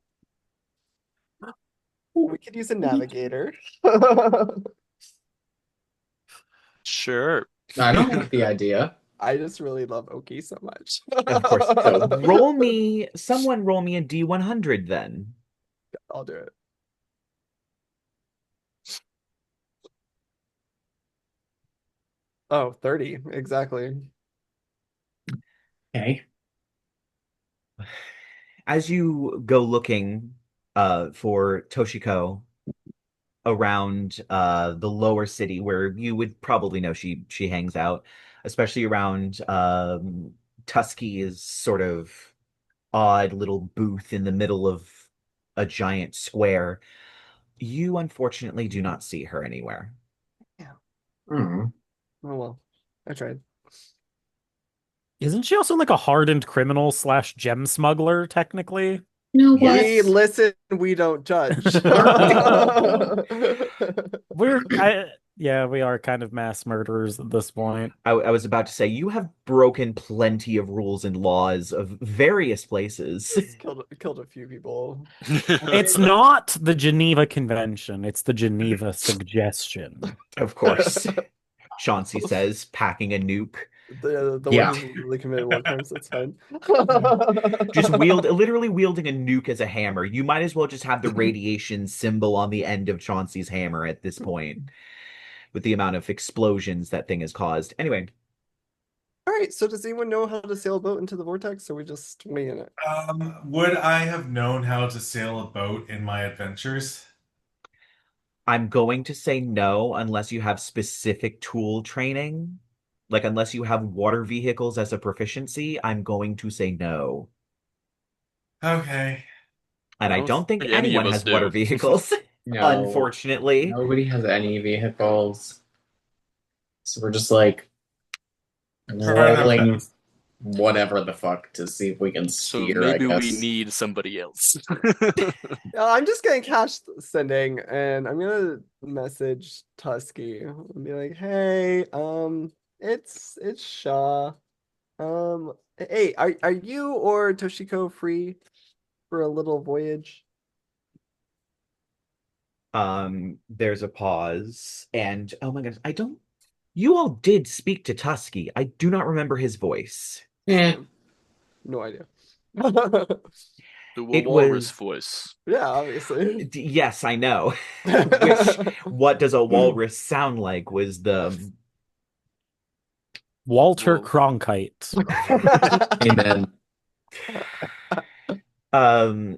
Speaker 4: We could use a navigator.
Speaker 6: Sure.
Speaker 5: I don't like the idea.
Speaker 4: I just really love Oki so much.
Speaker 1: Of course. Someone roll me a D100 then.
Speaker 4: I'll do it. Oh, 30, exactly.
Speaker 5: Okay.
Speaker 1: As you go looking for Toshiko around the lower city, where you would probably know she hangs out, especially around Tusky's sort of odd little booth in the middle of a giant square, you unfortunately do not see her anywhere.
Speaker 5: Hmm.
Speaker 4: Oh well, I tried.
Speaker 3: Isn't she also like a hardened criminal / gem smuggler, technically?
Speaker 5: You know what?
Speaker 4: We listen, we don't judge.
Speaker 3: We are kind of mass murderers at this point.
Speaker 1: I was about to say, you have broken plenty of rules and laws of various places.
Speaker 4: Just killed a few people.
Speaker 3: It's not the Geneva Convention, it's the Geneva Suggestion.
Speaker 1: Of course. Chauncey says, packing a nuke.
Speaker 4: The
Speaker 5: Yeah.
Speaker 4: one who really committed war crimes, that's fine.
Speaker 1: Just literally wielding a nuke as a hammer. You might as well just have the radiation symbol on the end of Chauncey's hammer at this point, with the amount of explosions that thing has caused. Anyway.
Speaker 4: All right, so does anyone know how to sail a boat into the vortex, or we just wing it?
Speaker 2: Would I have known how to sail a boat in my adventures?
Speaker 1: I'm going to say no unless you have specific tool training. Like, unless you have water vehicles as a proficiency, I'm going to say no.
Speaker 2: Okay.
Speaker 1: And I don't think
Speaker 6: any of
Speaker 1: anyone
Speaker 6: us
Speaker 1: has
Speaker 6: do.
Speaker 1: water vehicles,
Speaker 5: No.
Speaker 1: unfortunately.
Speaker 5: Nobody has any vehicles. So we're just like rolling whatever the fuck to see if we can
Speaker 6: So
Speaker 5: steer,
Speaker 6: maybe
Speaker 5: I
Speaker 6: we
Speaker 5: guess.
Speaker 6: need somebody else.
Speaker 4: I'm just gonna cash sending, and I'm gonna message Tusky and be like, "Hey, it's Shaw. Hey, are you or Toshiko free for a little voyage?"
Speaker 1: There's a pause, and oh my gosh, you all did speak to Tusky. I do not remember his voice.
Speaker 5: Eh.
Speaker 4: No idea.
Speaker 6: The
Speaker 1: It
Speaker 6: walrus
Speaker 1: was-
Speaker 6: voice.
Speaker 4: Yeah, obviously.
Speaker 1: Yes, I know. What does a walrus sound like was the
Speaker 3: Walter
Speaker 6: Whoa.
Speaker 3: Cronkite.
Speaker 5: Amen.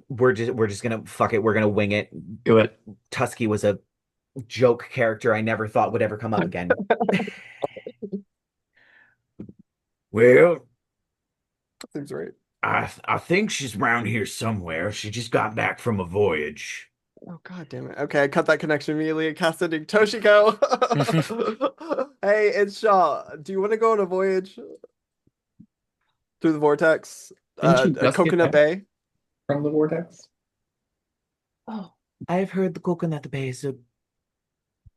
Speaker 1: we're just gonna fuck it, we're gonna wing it.
Speaker 5: Do it.
Speaker 1: Tusky was a joke character I never thought would ever come up again. Well,
Speaker 4: Seems right.
Speaker 1: I think she's around here somewhere. She just got back from a voyage.
Speaker 4: Oh god damn it. Okay, I cut that connection immediately and cast sending Toshiko. Hey, it's Shaw. Do you want to go on a voyage through the vortex?
Speaker 5: Didn't you just get
Speaker 4: Coconut
Speaker 5: back?
Speaker 4: Bay?
Speaker 5: from the vortex?
Speaker 1: Oh, I've heard the Coconut Bay is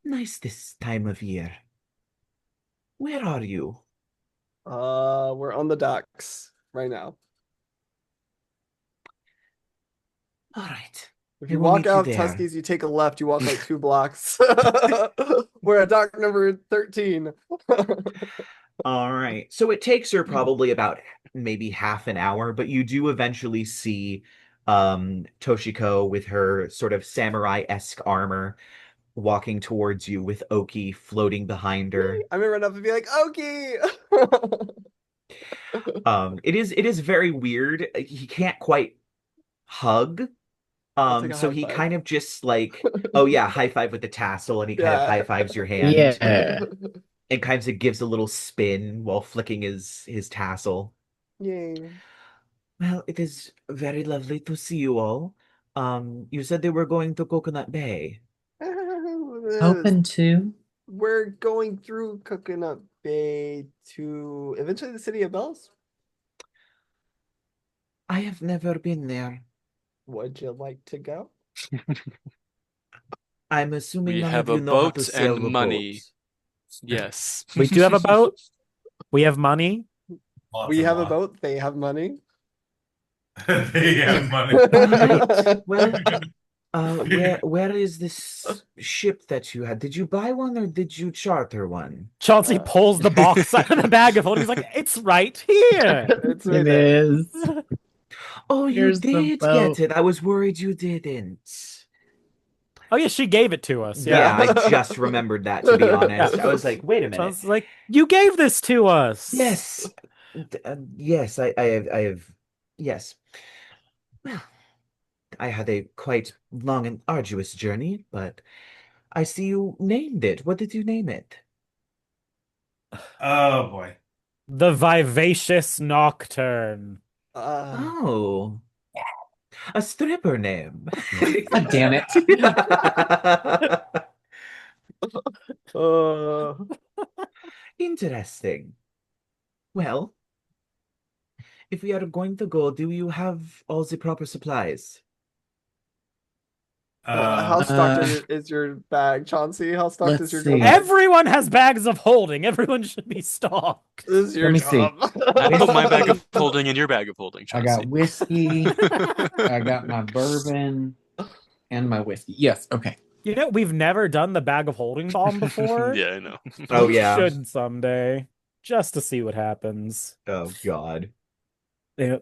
Speaker 1: nice this time of year. Where are you?
Speaker 4: We're on the docks right now.
Speaker 1: All right.
Speaker 4: If
Speaker 1: I
Speaker 4: you
Speaker 1: will
Speaker 4: walk
Speaker 1: meet you
Speaker 4: out of
Speaker 1: there.
Speaker 4: Tuskie's, you take a left, you walk like 2 blocks. We're at dock number 13.
Speaker 1: All right. So it takes her probably about maybe half an hour, but you do eventually see Toshiko with her sort of samurai-esque armor walking towards you with Oki floating behind her.
Speaker 4: I'm gonna run up and be like, Oki!
Speaker 1: It is very weird. He can't quite hug.
Speaker 4: I'll take a
Speaker 1: So
Speaker 4: high
Speaker 1: he
Speaker 4: five.
Speaker 1: kind of just like, oh yeah, high five with the tassel, and he kind of
Speaker 4: Yeah.
Speaker 1: high fives your hand.
Speaker 5: Yeah.
Speaker 1: And kind of gives a little spin while flicking his tassel.
Speaker 4: Yay.
Speaker 1: Well, it is very lovely to see you all. You said they were going to Coconut Bay.
Speaker 5: Open to?
Speaker 4: We're going through Coconut Bay to eventually the City of Bells.
Speaker 1: I have never been there.
Speaker 4: Would you like to go?
Speaker 1: I'm assuming
Speaker 6: We
Speaker 1: none
Speaker 6: have
Speaker 1: of
Speaker 6: a
Speaker 1: you know how to
Speaker 6: boat
Speaker 1: sail
Speaker 6: and
Speaker 1: the
Speaker 6: money.
Speaker 1: boat.
Speaker 6: Yes.
Speaker 3: We do have a boat. We have money.
Speaker 2: Lots
Speaker 4: We
Speaker 2: of
Speaker 4: have a
Speaker 2: lots.
Speaker 4: boat, they have money.
Speaker 2: They have money.
Speaker 1: Alright, well, where is this ship that you had? Did you buy one or did you charter one?
Speaker 3: Chauncey pulls the box out of the bag of holding. He's like, "It's right here."
Speaker 4: It's right
Speaker 5: It
Speaker 4: there.
Speaker 5: is.
Speaker 1: Oh, you
Speaker 5: Here's the
Speaker 1: did
Speaker 5: boat.
Speaker 1: get it. I was worried you didn't.
Speaker 3: Oh yeah, she gave it to us.
Speaker 1: Yeah,
Speaker 3: Yeah.
Speaker 1: I just remembered that, to be honest. I was like, wait a minute.
Speaker 3: Chauncey's like, "You gave this to us."
Speaker 1: Yes. Yes, I have, yes. Well, I had a quite long and arduous journey, but I see you named it. What did you name it?
Speaker 2: Oh boy.
Speaker 3: The Vivacious Nocturne.
Speaker 1: Oh, a stripper name.
Speaker 5: God damn it.
Speaker 4: Uh,
Speaker 1: Interesting. Well, if we are going to go, do you have all the proper supplies?
Speaker 4: how stocked is your bag, Chauncey? How stocked is
Speaker 5: Let's
Speaker 4: your
Speaker 5: see.
Speaker 4: bag?
Speaker 3: Everyone has bags of holding. Everyone should be stocked.
Speaker 4: This is your
Speaker 5: Let me see.
Speaker 4: job.
Speaker 6: I put my bag of holding in your bag of holding,
Speaker 5: I
Speaker 6: Chauncey.
Speaker 5: got whiskey. I got my bourbon and my whiskey. Yes, okay.
Speaker 3: You know, we've never done the bag of holding bomb before.
Speaker 6: Yeah, I know.
Speaker 1: Oh,
Speaker 3: We
Speaker 1: yeah.
Speaker 3: should someday, just to see what happens.
Speaker 1: Oh, God.
Speaker 3: Yeah.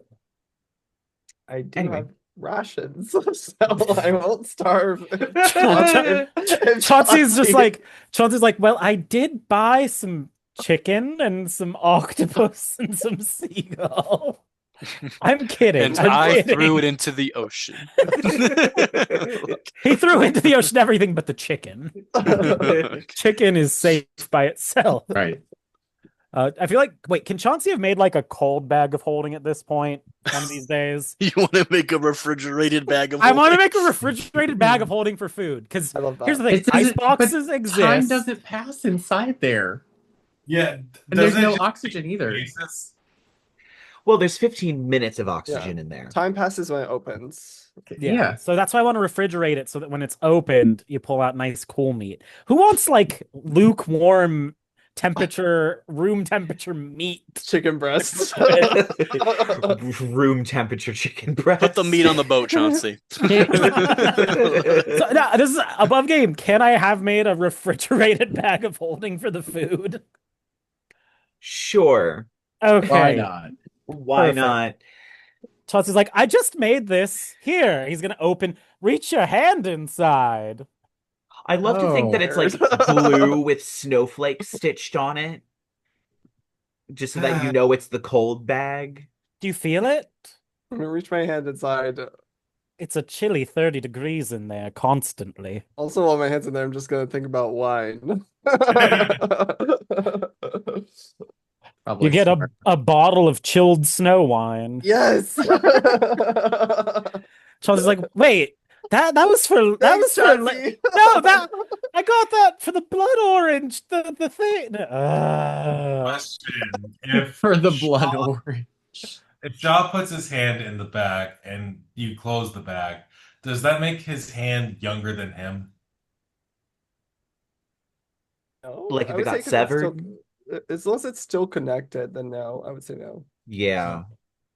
Speaker 4: I do
Speaker 1: Anyway.
Speaker 4: have rations, so I won't starve.
Speaker 3: Chauncey's just like, well, I did buy some chicken and some octopus and some seagull. I'm kidding.
Speaker 6: And
Speaker 3: I'm
Speaker 6: I
Speaker 3: kidding.
Speaker 6: threw it into the ocean.
Speaker 3: He threw into the ocean everything but the chicken. Chicken is safe by itself.
Speaker 5: Right.
Speaker 3: I feel like, wait, can Chauncey have made like a cold bag of holding at this point one of these days?
Speaker 6: You want to make a refrigerated bag of
Speaker 3: I want to
Speaker 6: holding?
Speaker 3: make a refrigerated bag of holding for food because
Speaker 4: I love that.
Speaker 3: here's the thing:
Speaker 5: It doesn't-
Speaker 3: ice boxes
Speaker 5: but
Speaker 3: exist.
Speaker 5: Time doesn't pass inside there.
Speaker 2: Yeah.
Speaker 5: And there's
Speaker 2: does it
Speaker 5: no
Speaker 2: just
Speaker 5: oxygen either.
Speaker 2: basis?
Speaker 1: Well, there's 15 minutes of oxygen in there.
Speaker 4: Time passes when it opens.
Speaker 3: Yeah. So that's why I want to refrigerate it so that when it's opened, you pull out nice cool meat. Who wants like lukewarm room temperature meat?
Speaker 4: Chicken breasts.
Speaker 1: Room temperature chicken breast.
Speaker 6: Put the meat on the boat, Chauncey.
Speaker 3: So, no, this is above game. Can I have made a refrigerated bag of holding for the food?
Speaker 1: Sure.
Speaker 3: Okay.
Speaker 5: Why not?
Speaker 1: Why
Speaker 3: Perfect.
Speaker 1: not?
Speaker 3: Chauncey's like, I just made this. Here. He's going to reach your hand inside.
Speaker 1: I love to think that it's like blue with snowflakes stitched on it. Just so that you know it's the cold bag.
Speaker 3: Do you feel it?
Speaker 4: I'm gonna reach my hand inside.
Speaker 3: It's a chilly 30 degrees in there constantly.
Speaker 4: Also, while my hand's in there, I'm just gonna think about wine.
Speaker 5: Probably
Speaker 3: You get
Speaker 5: smart.
Speaker 3: a bottle of chilled snow wine.
Speaker 4: Yes.
Speaker 3: Chauncey's like, wait, that was for
Speaker 4: Thanks,
Speaker 3: no, that I got that for the blood orange, the thing.
Speaker 2: Question. If
Speaker 5: For the blood
Speaker 2: Shaw-
Speaker 5: orange.
Speaker 2: if Shaw puts his hand in the bag and you close the bag, does that make his hand younger than him?
Speaker 4: No,
Speaker 1: Like
Speaker 4: I
Speaker 1: if it
Speaker 4: would say
Speaker 1: got
Speaker 4: because it's still,
Speaker 1: severed,
Speaker 4: as long as it's still connected, then no, I would say no.
Speaker 1: yeah,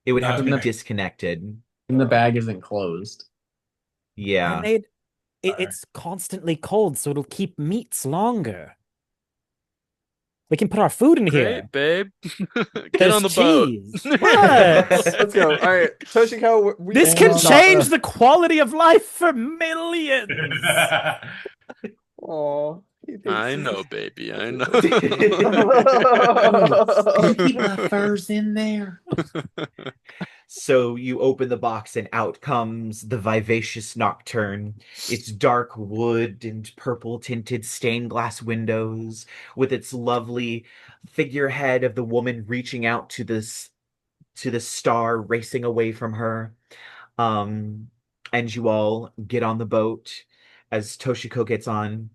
Speaker 1: it would have to
Speaker 5: And
Speaker 1: be
Speaker 2: Okay.
Speaker 1: disconnected.
Speaker 5: the bag isn't closed.
Speaker 3: I
Speaker 1: Yeah.
Speaker 3: made
Speaker 2: All right.
Speaker 3: it's constantly cold, so it'll keep meats longer. We can put our food in
Speaker 6: Great,
Speaker 3: here.
Speaker 6: babe. Get
Speaker 3: There's
Speaker 6: on the boat.
Speaker 3: cheese. What?
Speaker 4: Let's go. All right, Toshiko, we
Speaker 3: This can
Speaker 4: stop.
Speaker 3: change the quality of life for millions.
Speaker 4: Oh, he thinks
Speaker 6: I
Speaker 4: this
Speaker 6: know,
Speaker 4: is.
Speaker 6: baby. I know.
Speaker 5: Oh, can you keep my furs in there?
Speaker 1: So you open the box and out comes the vivacious nocturne. Its dark wood and purple tinted stained glass windows with its lovely figurehead of the woman reaching out to the star racing away from her. Um and you all get on the boat as Toshiko gets on.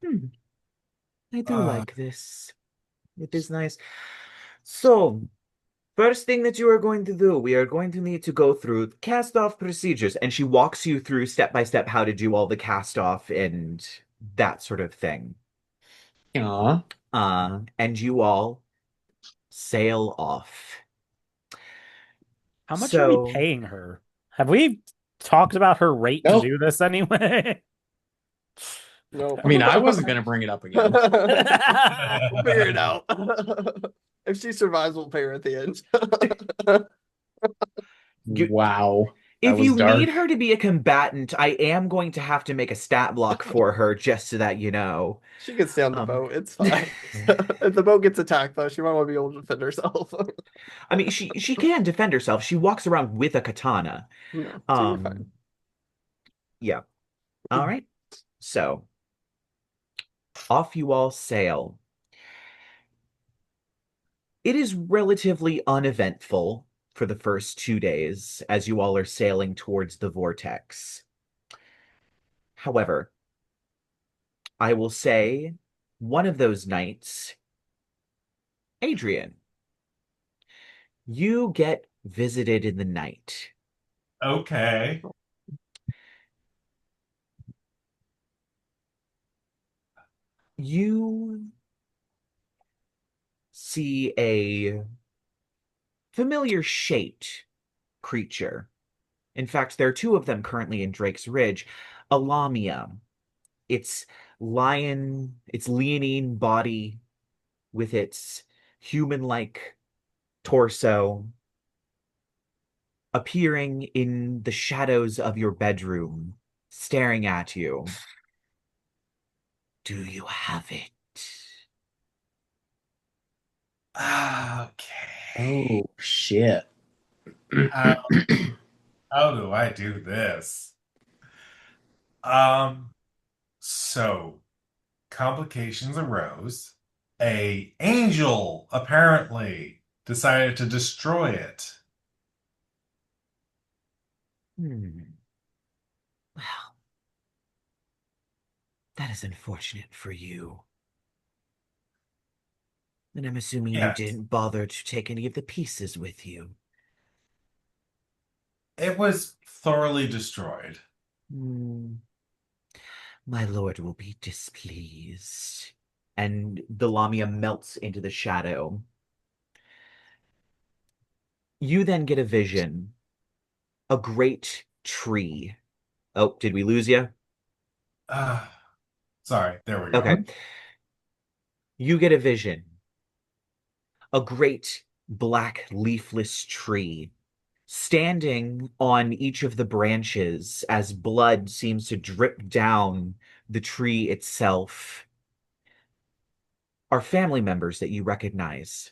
Speaker 1: Hmm, I do
Speaker 2: Uh,
Speaker 1: like this. It is nice. So, first thing that you are going to do, we are going to need to go through cast off procedures. And she walks you through step by step how to do all the cast off and that sort of thing.
Speaker 5: Aw.
Speaker 1: And you all sail off.
Speaker 3: How much are we
Speaker 1: So,
Speaker 3: paying her? Have we talked about her rate to
Speaker 5: Nope.
Speaker 3: do this anyway?
Speaker 4: No.
Speaker 5: I mean, I wasn't gonna bring it up again.
Speaker 4: We'll figure it out. If she survives, we'll pay her at the end.
Speaker 1: you,
Speaker 5: Wow. That
Speaker 1: if
Speaker 5: was
Speaker 1: you need
Speaker 5: dark.
Speaker 1: her to be a combatant, I am going to have to make a stat block for her just so that you know.
Speaker 4: She can stay on the
Speaker 1: Um,
Speaker 4: boat. It's fine. If the boat gets attacked, though, she might want to be able to defend herself.
Speaker 1: I mean, she can defend herself. She walks around with a katana.
Speaker 4: No, so you're fine.
Speaker 1: Um, yeah. All right. So off you all sail. It is relatively uneventful for the first 2 days as you all are sailing towards the vortex. However, I will say one of those nights, Adrien, you get visited in the night.
Speaker 2: okay.
Speaker 1: You see a familiar shaped creature. In fact, there are two of them currently in Drake's Ridge. A lamia. Its leonine body with its human-like torso appearing in the shadows of your bedroom, staring at you. Do you have it?
Speaker 2: Okay.
Speaker 5: Oh shit.
Speaker 2: How, how do I do this? Um, so complications arose. A angel apparently decided to destroy it.
Speaker 1: Hmm. Well, that is unfortunate for you. And I'm assuming you
Speaker 2: Yes,
Speaker 1: didn't bother to take any of the pieces with you.
Speaker 2: it was thoroughly destroyed.
Speaker 1: Hmm. My lord will be displeased. And the Lamia melts into the shadow. You then get a vision. A great tree. Oh, did we lose you?
Speaker 2: Uh, sorry, there we go.
Speaker 1: Okay. You get a vision. A great black leafless tree standing on each of the branches as blood seems to drip down the tree itself are family members that you recognize.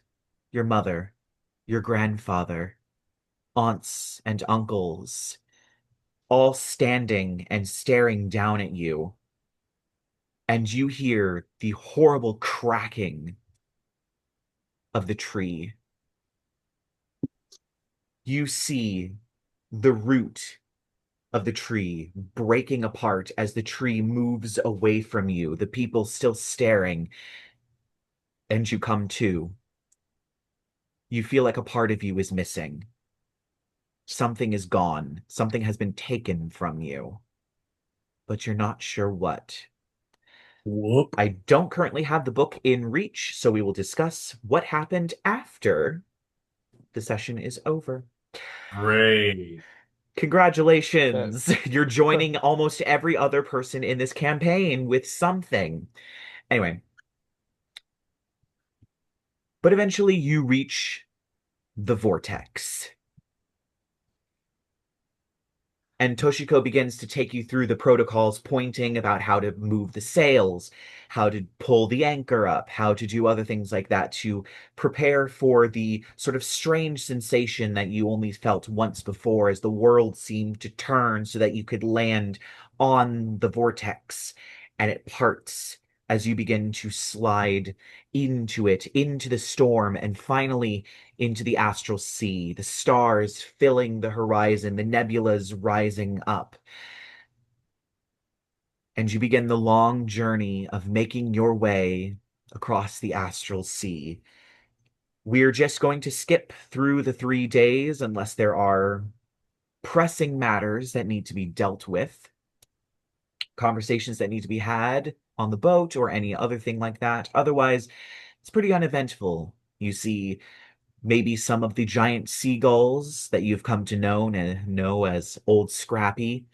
Speaker 1: Your mother, your grandfather, aunts and uncles, all standing and staring down at you. And you hear the horrible cracking of the tree. You see the root of the tree breaking apart as the tree moves away from you, the people still staring, and you come to. You feel like a part of you is missing. something is gone. Something has been taken from you, but you're not sure what.
Speaker 5: Whoop.
Speaker 1: I don't currently have the book in reach, so we will discuss what happened after the session is over.
Speaker 2: Great.
Speaker 4: That
Speaker 1: Congratulations! You're joining almost every other person in this campaign with something. Anyway, but eventually you reach the vortex. And Toshiko begins to take you through the protocols, pointing about how to move the sails, how to pull the anchor up, how to do other things like that to prepare for the sort of strange sensation that you only felt once before as the world seemed to turn so that you could land on the vortex and it parts as you begin to slide into it, into the storm, and finally into the astral sea, the stars filling the horizon, the nebulas rising up. And you begin the long journey of making your way across the astral sea. We're just going to skip through the 3 days unless there are pressing matters that need to be dealt with, conversations that need to be had on the boat, or any other thing like that. Otherwise, it's pretty uneventful. You see maybe some of the giant seagulls that you've come to know as Old Scrappy.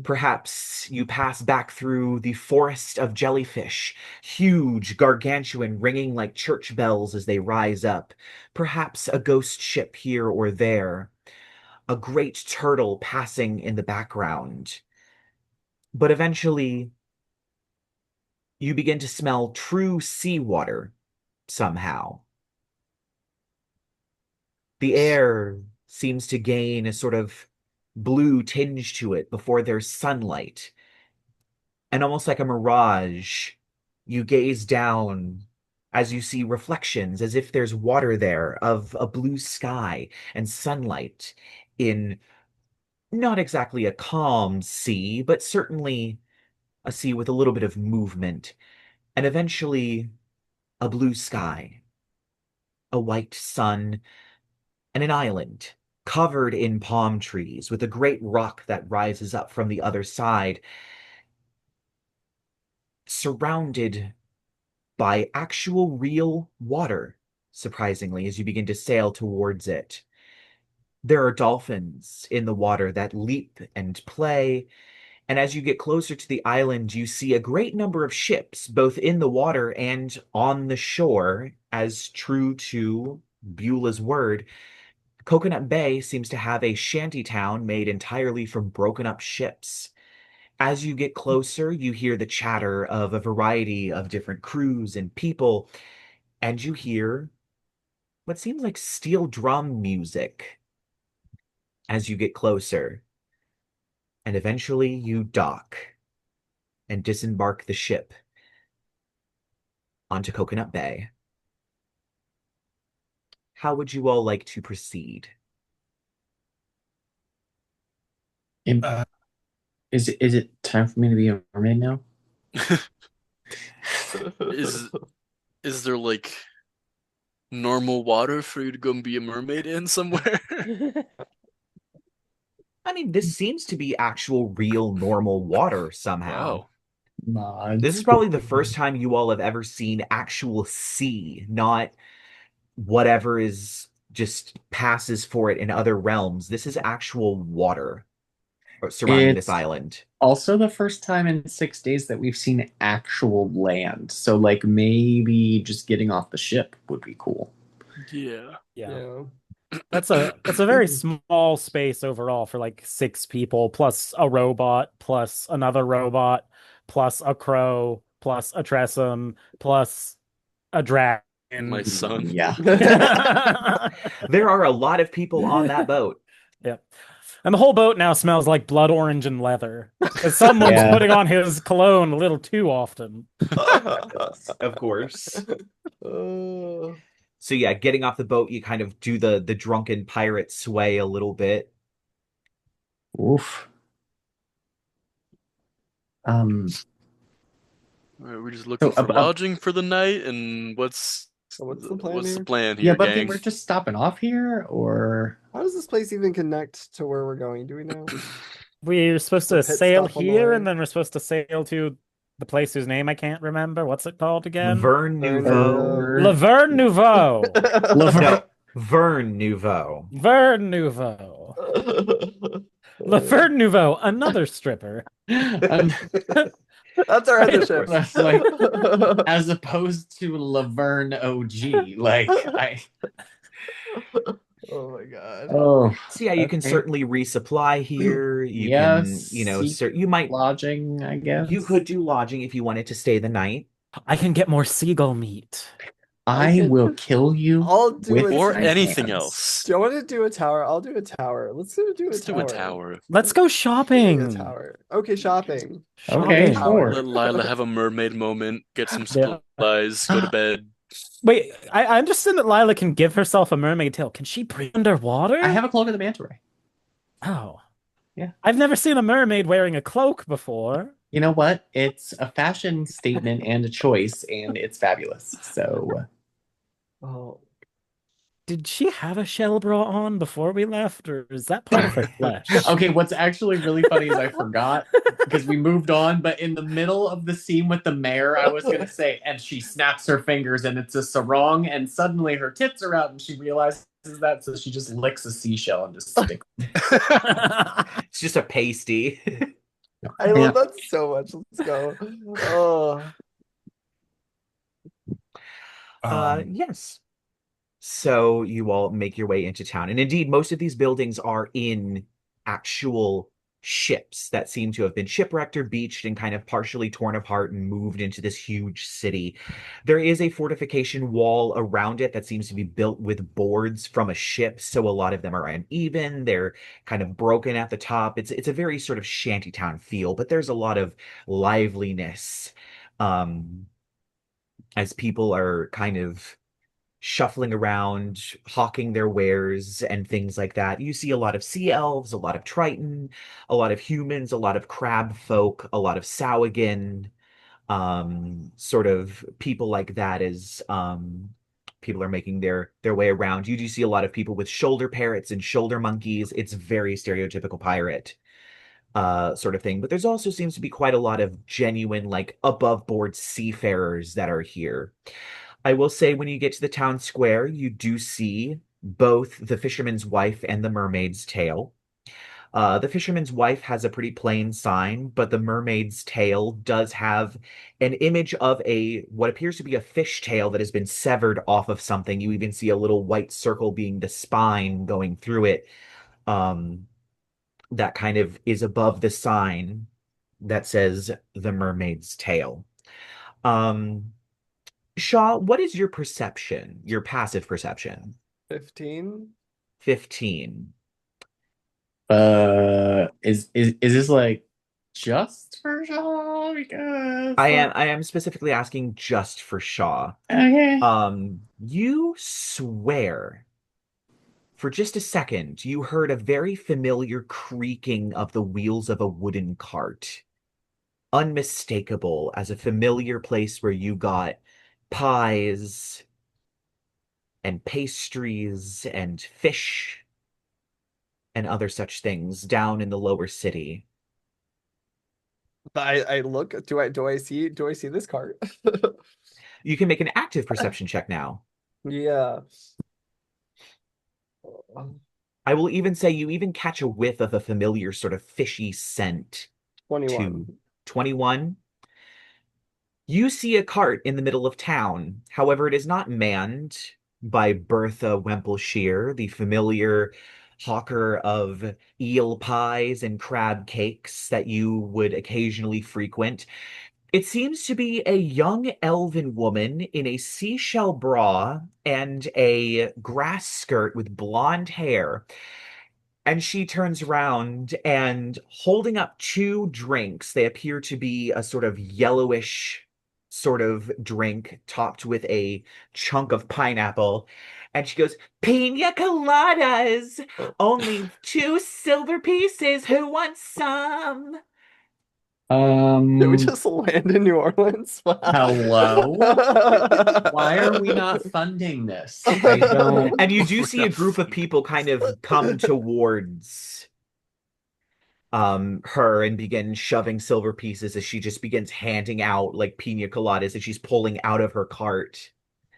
Speaker 1: Perhaps you pass back through the forest of jellyfish, huge, gargantuan, ringing like church bells as they rise up. Perhaps a ghost ship here or there, a great turtle passing in the background. But eventually, you begin to smell true seawater somehow. The air seems to gain a sort of blue tinge to it before there's sunlight. And almost like a mirage, you gaze down as you see reflections, as if there's water there, of a blue sky and sunlight in not exactly a calm sea, but certainly a sea with a little bit of movement. And eventually, a blue sky, a white sun, and an island covered in palm trees with a great rock that rises up from the other side, surrounded by actual real water, surprisingly, as you begin to sail towards it. There are dolphins in the water that leap and play, and as you get closer to the island, you see a great number of ships, both in the water and on the shore, as true to Beulah's word. Coconut Bay seems to have a shanty town made entirely from broken up ships. As you get closer, you hear the chatter of a variety of different crews and people, and you hear what seems like steel drum music as you get closer. And eventually you dock and disembark the ship onto Coconut Bay. How would you all like to proceed?
Speaker 5: Im-
Speaker 2: Uh,
Speaker 5: is it time for me to be a mermaid now?
Speaker 6: Is is there like normal water for you to go and be a mermaid in somewhere?
Speaker 1: I mean, this seems to be actual, real, normal water somehow.
Speaker 6: Wow.
Speaker 5: Nah,
Speaker 1: This
Speaker 5: it's
Speaker 1: is probably the
Speaker 5: cool.
Speaker 1: first time you all have ever seen actual sea, not whatever is just passes for it in other realms. This is actual water surrounding this
Speaker 5: It's
Speaker 1: island.
Speaker 5: also the first time in 6 days that we've seen actual land. So, like, maybe just getting off the ship would be cool.
Speaker 6: Yeah.
Speaker 3: Yeah.
Speaker 4: Yeah.
Speaker 3: That's a very small space overall for like 6 people, plus a robot, plus another robot, plus a crow, plus a Tressum, plus a dragon.
Speaker 6: My son.
Speaker 5: Yeah.
Speaker 1: There are a lot of people on that boat.
Speaker 3: Yeah. And the whole boat now smells like blood orange and leather. As someone's
Speaker 5: Yeah.
Speaker 3: putting on his cologne a little too often.
Speaker 1: Of course.
Speaker 4: Uh,
Speaker 1: So yeah, getting off the boat, you kind of do the drunken pirate sway a little bit.
Speaker 5: Oof. Um,
Speaker 6: All right, we're just
Speaker 5: so
Speaker 6: looking for lodging for the night, and what's
Speaker 4: So what's the plan
Speaker 6: What's the
Speaker 4: here?
Speaker 6: plan
Speaker 5: Yeah,
Speaker 6: here,
Speaker 5: but
Speaker 6: gang?
Speaker 5: we're just stopping off here, or
Speaker 4: How does this place even connect to where we're going? Do we know?
Speaker 3: We're supposed
Speaker 4: The
Speaker 3: to
Speaker 4: pit
Speaker 3: sail
Speaker 4: stop on the
Speaker 3: here,
Speaker 4: way?
Speaker 3: and then we're supposed to sail to the place whose name I can't remember. What's it called again?
Speaker 1: Vern
Speaker 4: Vern
Speaker 1: Nouveau.
Speaker 3: Laverne Nouveau.
Speaker 1: No, Vern Nouveau.
Speaker 3: Verne Nouveau. Laverne Nouveau, another stripper.
Speaker 5: I'm
Speaker 4: That's our other
Speaker 1: Of
Speaker 4: ship.
Speaker 1: course.
Speaker 5: like, as opposed to Laverne OG. Like I
Speaker 4: Oh my god.
Speaker 5: oh
Speaker 1: So yeah, you can
Speaker 5: okay.
Speaker 1: certainly resupply here. You can,
Speaker 5: Yes,
Speaker 1: you might,
Speaker 5: lodging, I
Speaker 1: you
Speaker 5: guess.
Speaker 1: could do lodging if you wanted to stay the night.
Speaker 3: I can get more seagull meat.
Speaker 5: I will kill you
Speaker 4: I'll do
Speaker 5: with
Speaker 4: a
Speaker 6: Or
Speaker 5: my
Speaker 6: anything
Speaker 5: hands.
Speaker 6: else.
Speaker 4: Do you want to do a tower? I'll do a tower. Let's do a
Speaker 6: Let's do a
Speaker 4: tower.
Speaker 6: tower.
Speaker 3: Let's go
Speaker 4: Do a
Speaker 3: shopping.
Speaker 4: tower. Okay, shopping.
Speaker 5: Okay,
Speaker 3: Shopping.
Speaker 4: Tower.
Speaker 6: Let Lyla have a mermaid moment, get some
Speaker 3: Yeah.
Speaker 6: supplies, go to bed.
Speaker 3: Wait, I understand that Lyla can give herself a mermaid tail. Can she breathe underwater?
Speaker 5: I have a cloak of the manta ray.
Speaker 3: Oh.
Speaker 5: Yeah.
Speaker 3: I've never seen a mermaid wearing a cloak before.
Speaker 5: You know what? It's a fashion statement and a choice, and it's fabulous. So
Speaker 4: Oh,
Speaker 3: Did she have a shell bra on before we left, or is that part of her flesh?
Speaker 5: okay, what's actually really funny is I forgot because we moved on, but in the middle of the scene with the mayor, I was gonna say, and she snaps her fingers and it's a sarong, and suddenly her tits are out and she realizes that, so she just licks a seashell and just sticks.
Speaker 1: It's just a pasty.
Speaker 4: I love that so much. Let's go. Oh,
Speaker 1: Yes. So you all make your way into town. And indeed, most of these buildings are in actual ships that seem to have been shipwrecked or beached and kind of partially torn apart and moved into this huge city. There is a fortification wall around it that seems to be built with boards from a ship, so a lot of them are uneven. They're kind of broken at the top. It's a very sort of shantytown feel, but there's a lot of liveliness as people are kind of shuffling around, hawking their wares and things like that. You see a lot of sea elves, a lot of Triton, a lot of humans, a lot of crab folk, a lot of Sahuagin, sort of people like that as people are making their way around. You do see a lot of people with shoulder parrots and shoulder monkeys. It's very stereotypical pirate sort of thing. But there's also seems to be quite a lot of genuine, like above board seafarers that are here. I will say when you get to the town square, you do see both the fisherman's wife and the mermaid's tail. The fisherman's wife has a pretty plain sign, but the mermaid's tail does have an image of a what appears to be a fish tail that has been severed off of something. You even see a little white circle being the spine going through it. That kind of is above the sign that says the mermaid's tail. Um, Shaw, what is your perception, your passive perception?
Speaker 4: 15.
Speaker 1: 15.
Speaker 5: Is this like just for Shaw? Because
Speaker 1: I am specifically asking just for Shaw.
Speaker 5: okay.
Speaker 1: You swear for just a second you heard a very familiar creaking of the wheels of a wooden cart. Unmistakable as a familiar place where you got pies and pastries and fish and other such things down in the lower city.
Speaker 4: I look. Do I see this cart?
Speaker 1: You can make an active perception check now.
Speaker 4: Yeah.
Speaker 1: I will even say you even catch a whiff of a familiar sort of fishy scent
Speaker 4: 21.
Speaker 1: to 21. You see a cart in the middle of town. However, it is not manned by Bertha Wempleshire, the familiar hawker of eel pies and crab cakes that you would occasionally frequent. It seems to be a young elven woman in a seashell bra and a grass skirt with blonde hair. And she turns around and holding up two drinks. They appear to be a sort of yellowish sort of drink topped with a chunk of pineapple. And she goes, Pina coladas! Only two silver pieces. Who wants some?
Speaker 4: Did we
Speaker 5: Um,
Speaker 4: just land in New Orleans?
Speaker 5: hello? Why are we not funding this? I don't.
Speaker 1: And you do
Speaker 6: We're
Speaker 1: see a
Speaker 6: not
Speaker 1: group of people kind of come towards her and begin shoving silver pieces as she just begins handing out like pina coladas as she's pulling out of her cart.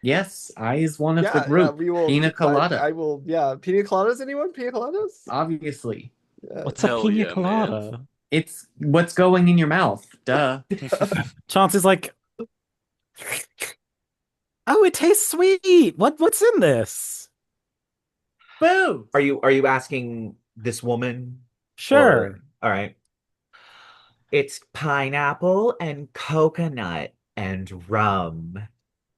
Speaker 5: Yes, I is one of the
Speaker 4: Yeah,
Speaker 5: group.
Speaker 4: we will.
Speaker 5: Pina colada,
Speaker 4: I will. Yeah, pina coladas. Anyone? Pina coladas?
Speaker 5: obviously.
Speaker 3: What's
Speaker 4: Yes.
Speaker 3: a
Speaker 6: Hell
Speaker 3: pina
Speaker 6: yeah, man.
Speaker 3: colada?
Speaker 5: It's what's going in your mouth. Duh.
Speaker 3: Chauncey's like, oh, it tastes sweet. What's in this?
Speaker 5: Boo!
Speaker 1: Are you asking this woman?
Speaker 3: Sure.
Speaker 1: All right. It's pineapple and coconut and rum.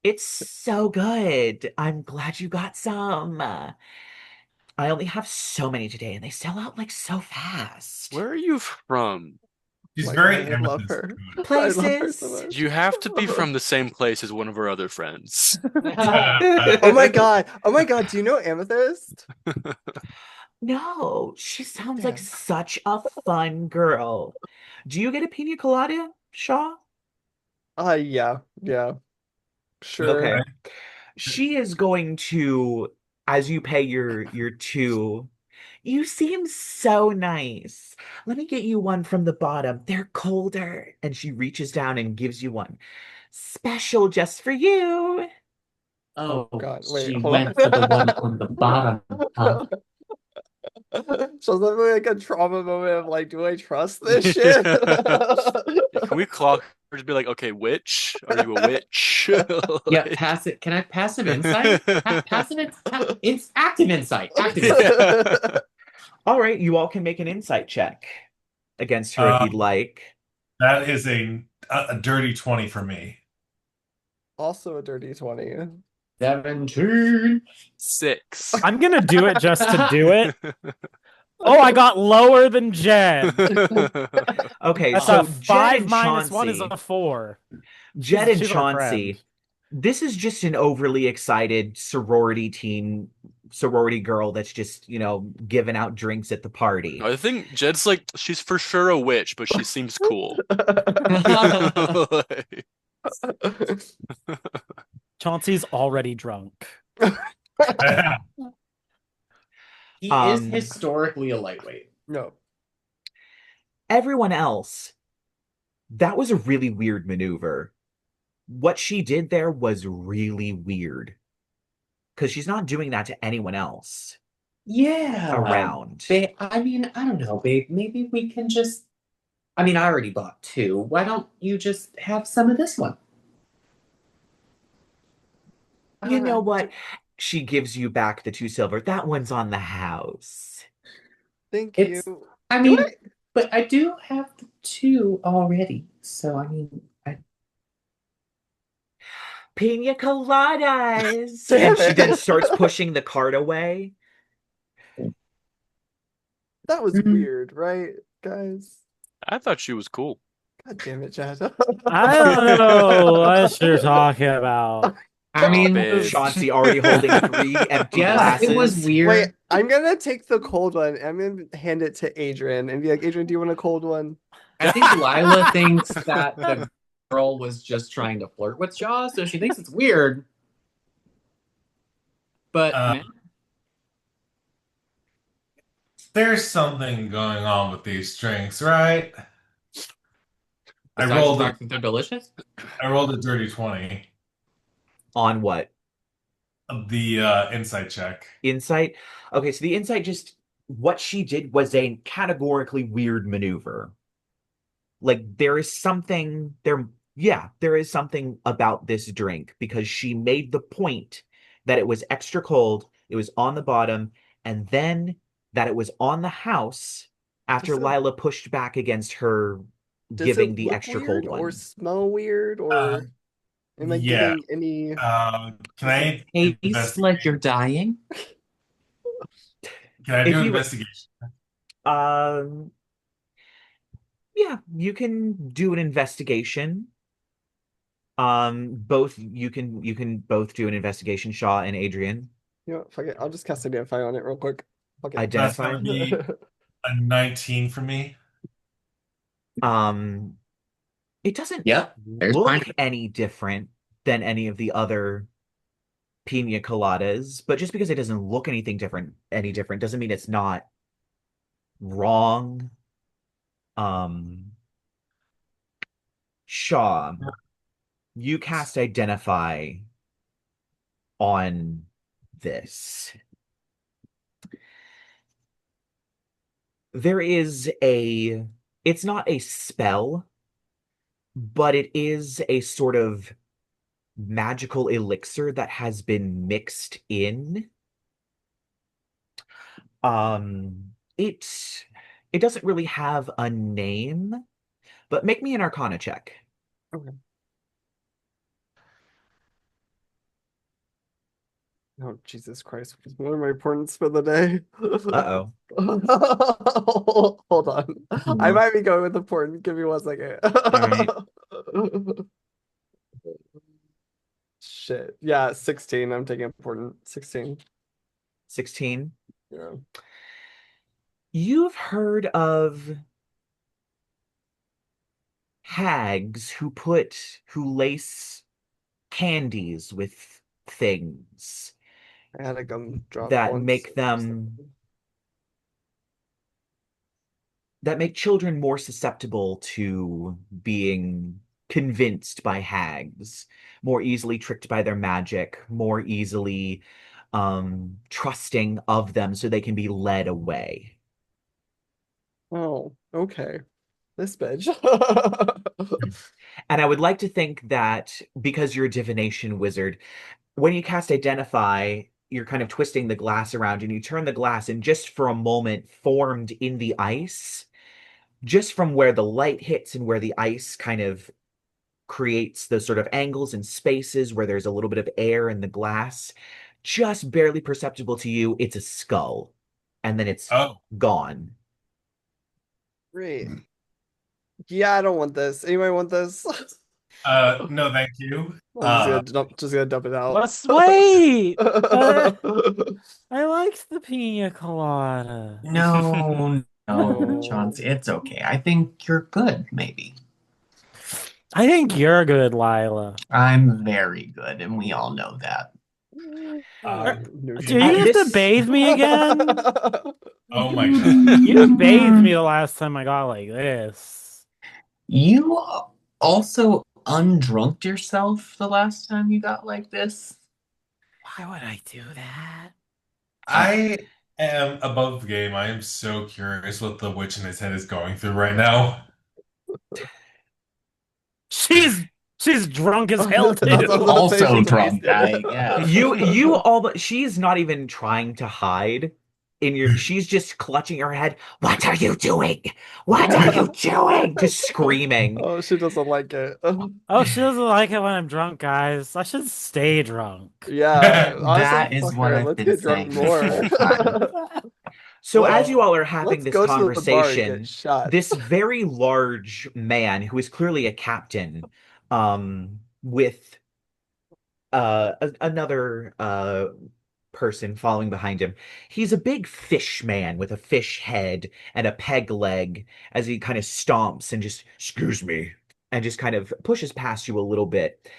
Speaker 1: It's so good. I'm glad you got some. I only have so many today, and they sell out like so fast.
Speaker 6: Where are you from?
Speaker 2: She's
Speaker 4: My
Speaker 2: very
Speaker 4: God, I love
Speaker 2: amethyst.
Speaker 4: her. I love her so
Speaker 1: Places.
Speaker 4: much.
Speaker 6: You have to be from the same place as one of our other friends.
Speaker 4: Oh my God. Oh my God. Do you know Amethyst?
Speaker 1: No, she sounds like
Speaker 4: Damn.
Speaker 1: such a fun girl. Do you get a pina colada, Shaw?
Speaker 4: Yeah. Yeah. Sure.
Speaker 1: Okay. She is going to, as you pay your two, you seem so nice. Let me get you one from the bottom. They're colder. And she reaches down and gives you one. Special just for you.
Speaker 5: Oh,
Speaker 4: God. Wait,
Speaker 5: she
Speaker 4: hold on.
Speaker 5: went for the one on the bottom, huh?
Speaker 4: So that's like a trauma moment of like, do I trust this shit?
Speaker 6: Can we clock her to be like, okay, witch? Are you a witch?
Speaker 5: Yeah,
Speaker 6: Like-
Speaker 5: pass it. Can I passive insight? It's active insight. Active insight.
Speaker 1: All right, you all can make an insight check against her if you'd
Speaker 2: Um,
Speaker 1: like.
Speaker 2: that is a dirty 20 for me.
Speaker 4: Also a dirty 20.
Speaker 5: 17.
Speaker 6: 6.
Speaker 3: I'm gonna do it just to do it. Oh, I got lower than Jed.
Speaker 1: Okay,
Speaker 3: That's
Speaker 1: so
Speaker 3: a
Speaker 1: Jed
Speaker 3: 5
Speaker 1: and
Speaker 3: minus 1 is
Speaker 1: Chauncey,
Speaker 3: a 4.
Speaker 1: Jed and
Speaker 3: She's our friend.
Speaker 1: Chauncey, this is just an overly excited sorority girl that's just, giving out drinks at the party.
Speaker 6: I think Jed's like, she's for sure a witch, but she seems cool. Like,
Speaker 3: Chauncey's already drunk.
Speaker 5: He is
Speaker 1: Um,
Speaker 5: historically a lightweight.
Speaker 4: No.
Speaker 1: Everyone else, that was a really weird maneuver. What she did there was really weird because she's not doing that to anyone else
Speaker 5: Yeah.
Speaker 1: around.
Speaker 5: Babe, I mean, I don't know, babe. Maybe we can just. I mean, I already bought 2. Why don't you just have some of this one?
Speaker 1: You know what? She gives you back the 2 silver. That one's on the house.
Speaker 4: Thank
Speaker 5: It's.
Speaker 4: you.
Speaker 5: I
Speaker 4: Do
Speaker 5: mean,
Speaker 4: I?
Speaker 5: but I do have the 2 already. So, I mean,
Speaker 1: Pina coladas.
Speaker 4: Damn
Speaker 1: And she then
Speaker 4: it.
Speaker 1: starts pushing the cart away.
Speaker 4: That was weird, right, guys?
Speaker 6: I thought she was cool.
Speaker 4: God damn it, Chad.
Speaker 3: I don't know what you're talking about.
Speaker 5: I mean,
Speaker 6: Stop it.
Speaker 1: Chauncey already holding 3 empty
Speaker 5: yes,
Speaker 1: glasses.
Speaker 5: it was weird.
Speaker 4: Wait, I'm gonna take the cold one. I'm gonna hand it to Adrien and be like, Adrien, do you want a cold one?
Speaker 5: I think Lyla thinks that the girl was just trying to flirt with Shaw, so she thinks it's weird. But
Speaker 2: Uh, There's something going on with these drinks, right? I
Speaker 5: besides
Speaker 2: rolled
Speaker 5: the
Speaker 2: a,
Speaker 5: fact that they're delicious.
Speaker 2: I rolled a dirty 20
Speaker 1: On what?
Speaker 2: of the insight check.
Speaker 1: Insight? Okay, so the insight just what she did was a categorically weird maneuver. Like there is something there, yeah, there is something about this drink because she made the point that it was extra cold, it was on the bottom, and then that it was on the house after
Speaker 4: Does it-
Speaker 1: Lyla pushed back against her
Speaker 4: Does
Speaker 1: giving
Speaker 4: it
Speaker 1: the
Speaker 4: look
Speaker 1: extra
Speaker 4: weird
Speaker 1: cold
Speaker 4: or
Speaker 1: one.
Speaker 4: smell weird or am I
Speaker 2: Yeah.
Speaker 4: getting any?
Speaker 2: Can I
Speaker 5: Taste
Speaker 2: investigate?
Speaker 5: like you're dying.
Speaker 2: Can I
Speaker 1: If
Speaker 2: do
Speaker 1: you-
Speaker 2: investigation?
Speaker 1: Um, yeah, you can do an investigation. Both you can both do an investigation, Shaw and Adrien.
Speaker 4: You know, what, fuck it. I'll just cast Identify on it real quick. Fuck it.
Speaker 2: That's
Speaker 1: Identify.
Speaker 2: gonna be a 19 for me.
Speaker 1: Um, it doesn't
Speaker 5: Yep, there's
Speaker 1: look
Speaker 5: pine.
Speaker 1: any different than any of the other pina coladas, but just because it doesn't look any different doesn't mean it's not wrong. Um, Shaw, you cast Identify on this. There is it's not a spell, but it is a sort of magical elixir that has been mixed in. It doesn't really have a name, but make me an Arcana check.
Speaker 4: Okay. Oh, Jesus Christ. What are my importance for the day?
Speaker 1: Uh-oh.
Speaker 4: Hold on. I
Speaker 5: Mhm.
Speaker 4: might be going with important. Give me 1 second.
Speaker 1: All right.
Speaker 4: Shit. Yeah, 16. I'm taking important. 16.
Speaker 1: 16.
Speaker 4: Yeah.
Speaker 1: You've heard of hags who lace candies with things
Speaker 4: I had a gumdrop
Speaker 1: that
Speaker 4: once.
Speaker 1: make children more susceptible to being convinced by hags, more easily tricked by their magic, more easily trusting of them so they can be led away.
Speaker 4: Oh, okay. This bitch.
Speaker 1: And I would like to think that because you're a divination wizard, when you cast Identify, you're kind of twisting the glass around and you turn the glass, and just for a moment, formed in the ice, just from where the light hits and where the ice kind of creates those sort of angles and spaces where there's a little bit of air in the glass, just barely perceptible to you, it's a skull. And then it's
Speaker 2: Oh,
Speaker 1: gone.
Speaker 4: Great. Yeah, I don't want this. Anybody want this?
Speaker 2: no, thank you.
Speaker 4: I'm just gonna dump it out.
Speaker 3: Let's wait. I liked the pina colada.
Speaker 5: No, no,
Speaker 4: Oh.
Speaker 5: Chauncey, it's okay. I think you're good, maybe.
Speaker 3: I think you're good, Lyla.
Speaker 5: I'm very good, and we all know that.
Speaker 2: Uh,
Speaker 4: No
Speaker 3: Do
Speaker 2: you
Speaker 3: you
Speaker 1: At
Speaker 3: have
Speaker 2: do.
Speaker 3: to
Speaker 1: this
Speaker 3: bathe me again?
Speaker 2: Oh my God.
Speaker 3: You didn't bathe me the last time I got like this.
Speaker 5: You also undrunked yourself the last time you got like this.
Speaker 3: Why would I do that?
Speaker 2: I am above the game. I am so curious what the witch in his head is going through right now.
Speaker 3: She's she's drunk as hell
Speaker 4: That's what I was
Speaker 3: too.
Speaker 4: gonna say.
Speaker 5: Also
Speaker 4: She's
Speaker 5: drunk,
Speaker 4: wasted.
Speaker 5: yeah.
Speaker 1: you all but she's not even trying to hide she's just clutching her head. What are you doing? What are you doing? Just screaming.
Speaker 4: Oh, she doesn't like it.
Speaker 3: Oh, she doesn't like it when I'm drunk, guys. I should stay drunk.
Speaker 4: Yeah, honestly,
Speaker 5: That is
Speaker 4: fuck
Speaker 5: what
Speaker 4: her.
Speaker 5: I've
Speaker 4: Let's
Speaker 5: been
Speaker 4: get drunk
Speaker 5: saying this
Speaker 4: more.
Speaker 5: whole time.
Speaker 1: So as you
Speaker 2: Well,
Speaker 1: all are having
Speaker 4: Let's
Speaker 1: this
Speaker 4: go to the bar and get
Speaker 1: conversation,
Speaker 4: shot.
Speaker 1: this very large man who is clearly a captain, with another person following behind him. He's a big fish man with a fish head and a peg leg as he kind of stomps and just, excuse me, and just kind of pushes past you a little bit.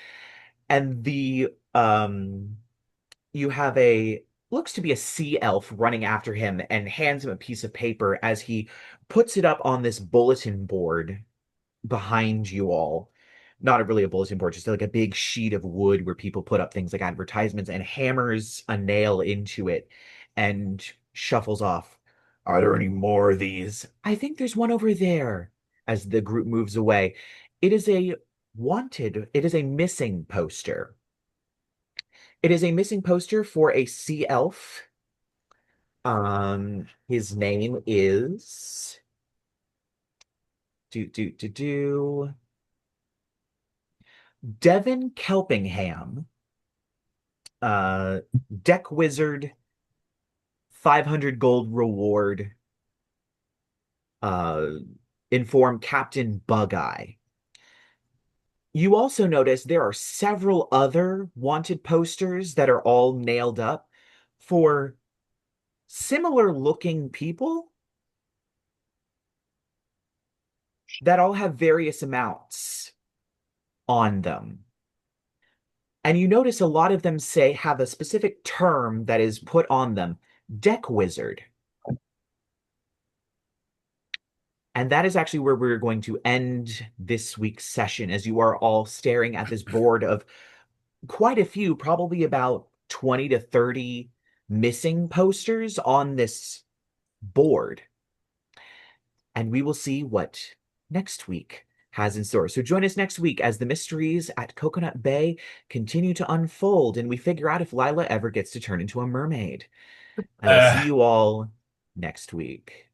Speaker 1: And you have a looks to be a sea elf running after him and hands him a piece of paper as he puts it up on this bulletin board behind you all. Not really a bulletin board, just like a big sheet of wood where people put up things like advertisements, and hammers a nail into it and shuffles off. Are there any more of these? I think there's one over there as the group moves away. It is it is a missing poster. It is a missing poster for a sea elf. His name is do Devin Kelpingham, uh, deck wizard, 500 gold reward, uh, inform Captain Bug-Eye. You also notice there are several other wanted posters that are all nailed up for similar looking people. that all have various amounts on them. And you notice a lot of them have a specific term that is put on them, deck wizard. And that is actually where we're going to end this week's session, as you are all staring at this board of quite a few, probably about 20 to 30 missing posters on this board. And we will see what next week has in store. So join us next week as the mysteries at Coconut Bay continue to unfold and we figure out if Lyla ever gets to turn into a mermaid. And I'll see you all next week.